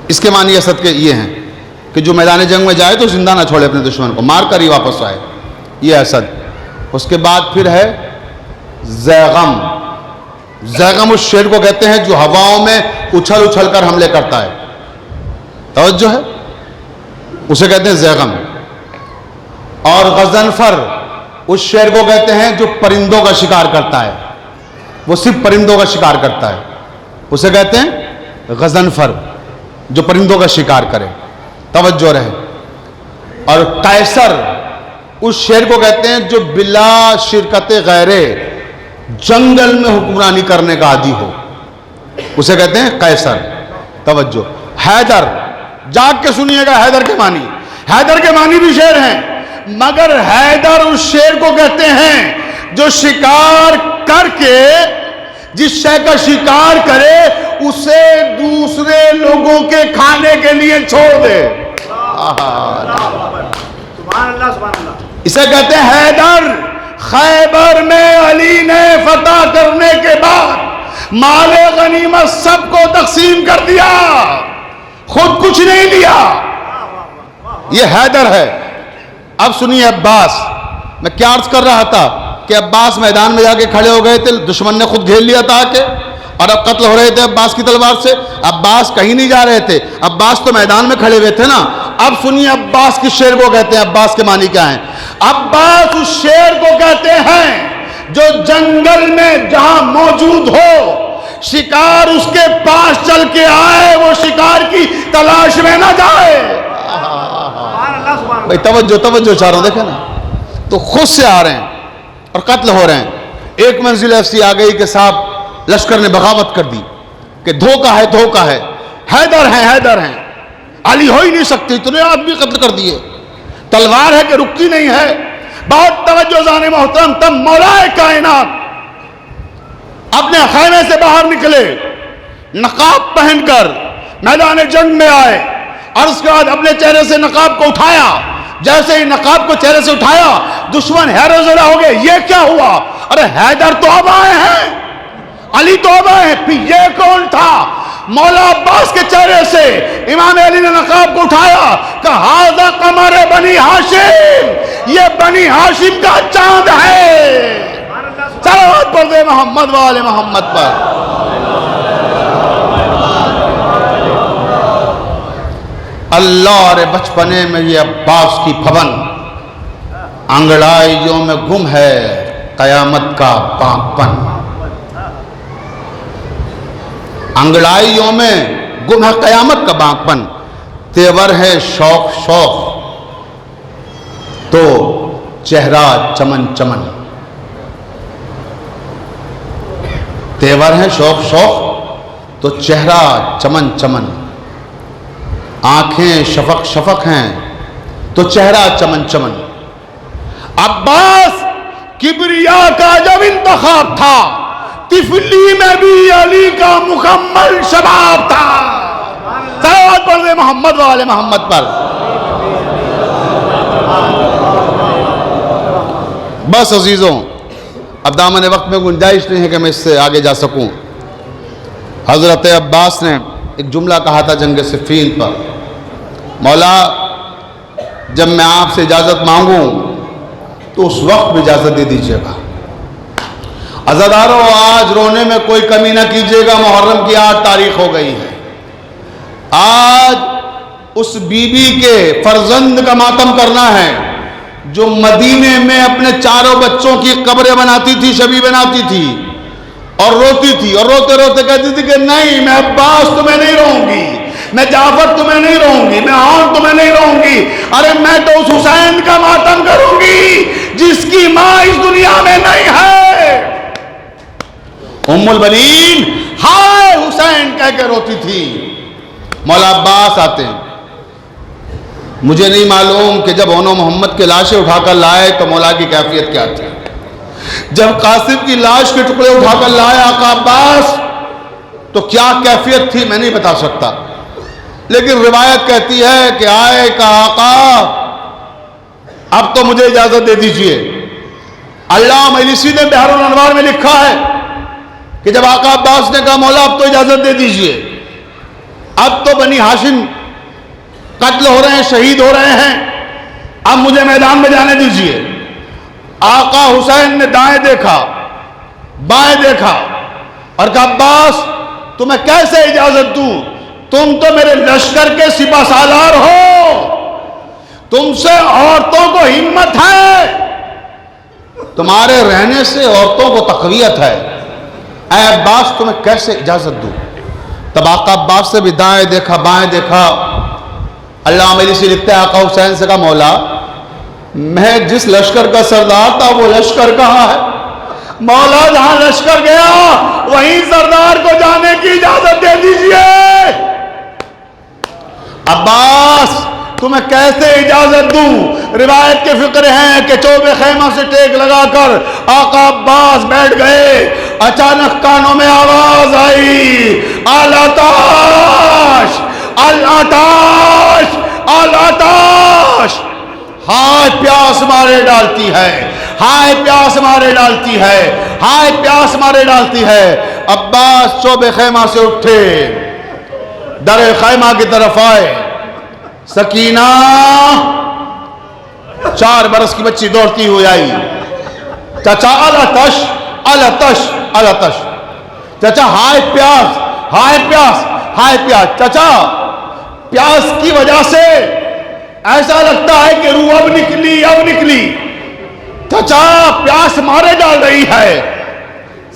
اس کے معنی اسد کے یہ ہیں کہ جو میدان جنگ میں جائے تو زندہ نہ چھوڑے اپنے دشمن کو، مار کر ہی واپس آئے. یہ اسد. اس کے بعد پھر ہے زیغم. زیغم اس شیر کو کہتے ہیں جو ہواؤں میں اچھل اچھل کر حملے کرتا ہے. توجہ ہے؟ اسے کہتے ہیں زیغم. اور غضنفر اس شیر کو کہتے ہیں جو پرندوں کا شکار کرتا ہے، وہ صرف پرندوں کا شکار کرتا ہے، اسے کہتے ہیں غضنفر، جو پرندوں کا شکار کرے. توجہ رہے. اور قیصر اس شیر کو کہتے ہیں جو بلا شرکت غیرے جنگل میں حکمرانی کرنے کا عادی ہو، اسے کہتے ہیں قیصر. توجہ. حیدر، جاگ کے سنیے گا حیدر کے معنی. حیدر کے معنی بھی شیر ہیں، مگر حیدر اس شیر کو کہتے ہیں جو شکار کر کے، جس شے کا شکار کرے اسے دوسرے لوگوں کے کھانے کے لیے چھوڑ دے. سبحان اللہ سبحان اللہ. اسے کہتے ہیں حیدر. خیبر میں علی نے فتح کرنے کے بعد مال غنیمت سب کو تقسیم کر دیا، خود کچھ نہیں لیا. یہ حیدر ہے. اب سنیے عباس. میں کیا عرض کر رہا تھا کہ عباس میدان میں جا کے کھڑے ہو گئے تھے، دشمن نے خود گھیر لیا تھا کہ، اور اب قتل ہو رہے تھے عباس کی تلوار سے. عباس کہیں نہیں جا رہے تھے، عباس تو میدان میں کھڑے ہوئے تھے نا. اب سنیے عباس کس شیر کو کہتے ہیں، عباس کے معنی کیا ہیں. عباس اس شیر کو کہتے ہیں جو جنگل میں جہاں موجود ہو، شکار اس کے پاس چل کے آئے، وہ شکار کی تلاش میں نہ جائے. سبحان اللہ سبحان اللہ. بھائی توجہ توجہ چاروں دیکھیں نا. تو خود سے آ رہے ہیں اور قتل ہو رہے ہیں. ایک منزل ایسی آ گئی کہ صاحب لشکر نے بغاوت کر دی کہ دھوکہ ہے دھوکہ ہے، حیدر ہیں حیدر ہیں، علی ہو ہی نہیں سکتی، اتنے آدمی قتل کر دیے، تلوار ہے کہ رکتی نہیں ہے. بہت توجہ زان محترم. تب مولا کائنات اپنے خیمے سے باہر نکلے، نقاب پہن کر میدان جنگ میں آئے، اور اس کے بعد اپنے چہرے سے نقاب کو اٹھایا. جیسے ہی نقاب کو چہرے سے اٹھایا، دشمن حیرت زدہ ہو گئے. یہ کیا ہوا؟ ارے حیدر تو اب آئے ہیں، علی تو اب آئے ہیں. پھر یہ کون تھا؟ مولا عباس کے چہرے سے امام علی نے نقاب کو اٹھایا کہ ھذا قمر بنی ہاشم، یہ بنی ہاشم کا چاند ہے. صلوات پڑھ دے محمد والے محمد پر. اللہ رے بچپنے میں یہ عباس کی پھون، انگڑائیوں میں گم ہے قیامت کا پاکپن. انگڑائیوں میں گم ہے قیامت کا بانکپن. تیور ہے شوق شوق تو چہرہ چمن چمن. تیور ہے شوق شوق تو چہرہ چمن چمن. آنکھیں شفق شفق ہیں تو چہرہ چمن چمن. عباس کبریا کا جب انتخاب تھا، طفلی میں بھی علی کا مکمل شباب تھا. صلوات پڑھ دے محمد والے محمد پر. بس عزیزوں، اب دامن وقت میں گنجائش نہیں ہے کہ میں اس سے آگے جا سکوں. حضرت عباس نے ایک جملہ کہا تھا جنگ صفین پر، مولا جب میں آپ سے اجازت مانگوں تو اس وقت بھی اجازت دے دیجیے گا. عزاداروں، آج رونے میں کوئی کمی نہ کیجیے گا. محرم کی 8 تاریخ ہو گئی ہے. آج اس بی بی کے فرزند کا ماتم کرنا ہے جو مدینے میں اپنے 4 بچوں کی قبریں بناتی تھی، شبی بناتی تھی، اور روتی تھی، اور روتے روتے کہتی تھی کہ نہیں، میں عباس تمہیں نہیں رہوں گی، میں جعفر تمہیں نہیں رہوں گی، میں عون تمہیں نہیں رہوں گی. ارے میں تو اس حسین کا ماتم کروں گی جس کی ماں اس دنیا میں نہیں ہے. ام البنین، ہائے حسین حسین کہہ کے روتی تھی. مولا عباس آتے ہیں. مجھے نہیں معلوم کہ جب انہوں محمد کے لاشیں اٹھا کر لائے تو مولا کی کیفیت کیا تھی. جب قاسم کی لاش کے ٹکڑے اٹھا کر لائے آقا عباس تو کیا کیفیت تھی میں نہیں بتا سکتا. لیکن روایت کہتی ہے کہ آئے کہ آقا اب تو مجھے اجازت دے دیجئے. علامہ مجلسی نے بحر الانوار میں لکھا ہے کہ جب آقا عباس نے کہا مولا اب تو اجازت دے دیجئے, اب تو بنی ہاشم قتل ہو رہے ہیں, شہید ہو رہے ہیں, اب مجھے میدان میں جانے دیجئے. آقا حسین نے دائیں دیکھا بائیں دیکھا اور کہا عباس تمہیں کیسے اجازت دوں, تم تو میرے لشکر کے سپہ سالار ہو, تم سے عورتوں کو ہمت ہے, تمہارے رہنے سے عورتوں کو تقویت ہے, اے عباس تمہیں کیسے اجازت دوں. تب آقا عباس سے بھی دائیں دیکھا بائیں دیکھا. اللہ میری سے لکھتے ہیں آقا حسین سے کہا مولا میں جس لشکر کا سردار تھا وہ لشکر کہاں ہے. مولا جہاں لشکر گیا وہیں سردار کو جانے کی اجازت دے دیجئے. عباس تمہیں کیسے اجازت دوں. روایت کے فقرے ہیں کہ چوبے خیمہ سے ٹیک لگا کر آقا عباس بیٹھ گئے. اچانک کانوں میں آواز آئی العطاش العطاش العطاش. ہائے پیاس مارے ڈالتی ہے, ہائے پیاس مارے ڈالتی ہے, ہائے پیاس مارے ڈالتی ہے. عباس چوبے خیمہ سے اٹھے, در خیمہ کی طرف آئے. سکینہ 4 برس کی بچی دوڑتی ہوئی آئی. چچا العطش العطش العطش. چچا ہائے پیاس ہائے پیاس ہائے پیاس. چچا پیاس کی وجہ سے ایسا لگتا ہے کہ روح اب نکلی اب نکلی. چچا پیاس مارے ڈال رہی ہے.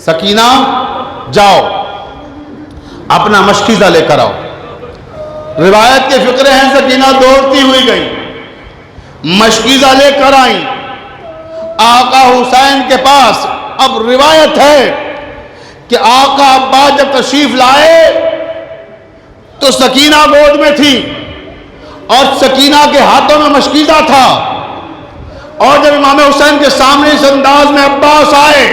سکینہ جاؤ اپنا مشکیزہ لے کر آؤ. روایت کے فقرے ہیں سکینہ دوڑتی ہوئی گئی, مشکیزہ لے کر آئیں آقا حسین کے پاس. اب روایت ہے کہ آقا عباس جب تشریف لائے تو سکینہ گود میں تھی اور سکینہ کے ہاتھوں میں مشکیزہ تھا. اور جب امام حسین کے سامنے اس انداز میں عباس آئے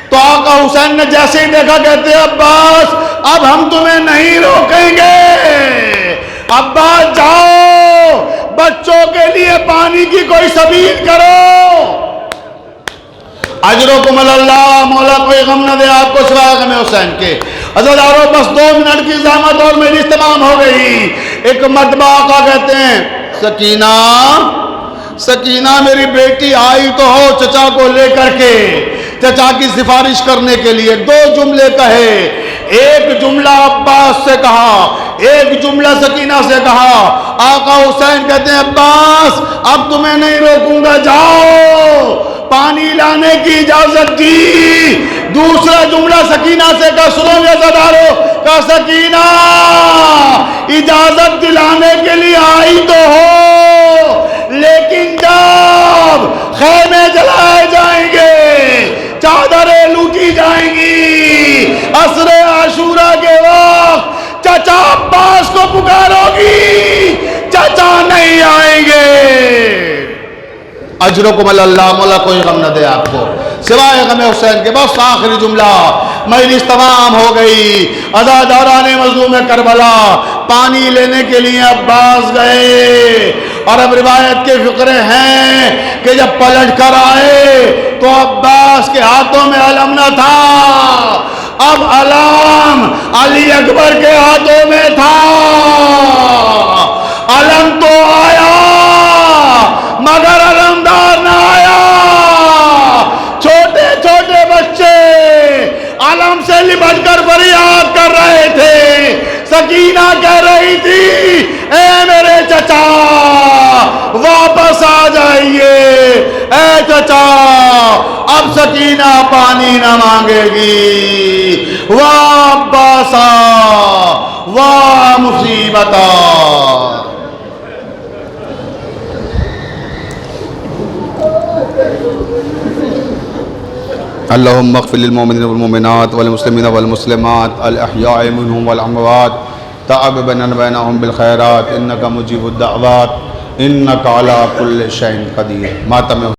تو آقا حسین نے جیسے ہی دیکھا کہتے عباس اب ہم تمہیں نہیں روکیں گے, عباس جاؤ بچوں کے لیے پانی کی کوئی سبیل کرو. اجرکم اللہ, مولا کوئی غم نہ دے آپ کو سوائے غم حسین کے. عزیزارو بس 2 منٹ کی زحمت اور میری تمام ہو گئی. ایک مرتبہ آقا کہتے ہیں سکینہ سکینہ میری بیٹی آئی تو ہو چچا کو لے کر کے, چچا کی سفارش کرنے کے لیے. 2 جملے کہے, ایک جملہ عباس سے کہا, ایک جملہ سکینہ سے کہا. آقا حسین کہتے ہیں عباس اب تمہیں نہیں روکوں گا, جاؤ پانی لانے کی اجازت دی. دوسرا جملہ سکینہ سے کہا, سنو گے عزیزارو, کہا سکینہ اجازت دلانے کے لیے آئی تو ہو لیکن جب خیمے جلائے جائیں گے, چادریں لوٹی جائیں گی, عصر عاشورہ کے وقت چچا عباس کو پکارو گی, چچا نہیں آئیں گے. اجرکم اللہ, مولا کوئی غم نہ دے آپ کو سوائے غم حسین کے. بس آخری جملہ, مجلس تمام ہو گئی. عزاداران مظلوم کربلا پانی لینے کے لیے عباس گئے. اور اب روایت کے فقرے ہیں کہ جب پلٹ کر آئے تو عباس کے ہاتھوں میں علم نہ تھا, اب علم علی اکبر کے ہاتھوں میں تھا. علم تو آیا مگر علمدار نہ آیا. چھوٹے چھوٹے بچے علم سے لپٹ کر فریاد کر رہے تھے. سکینہ کہہ رہی تھی اے میرے چچا واپس آ جائیے, اے چچا اب سکینہ پانی نہ مانگے گی. واہ عباسا واہ مصیبتا. اللهم اغفر للمؤمنين والمؤمنات والمسلمين والمسلمات الأحياء منهم والأموات تعب بينهم بالخيرات إنك مجيب الدعوات إنك على كل شيء قدير. ماتم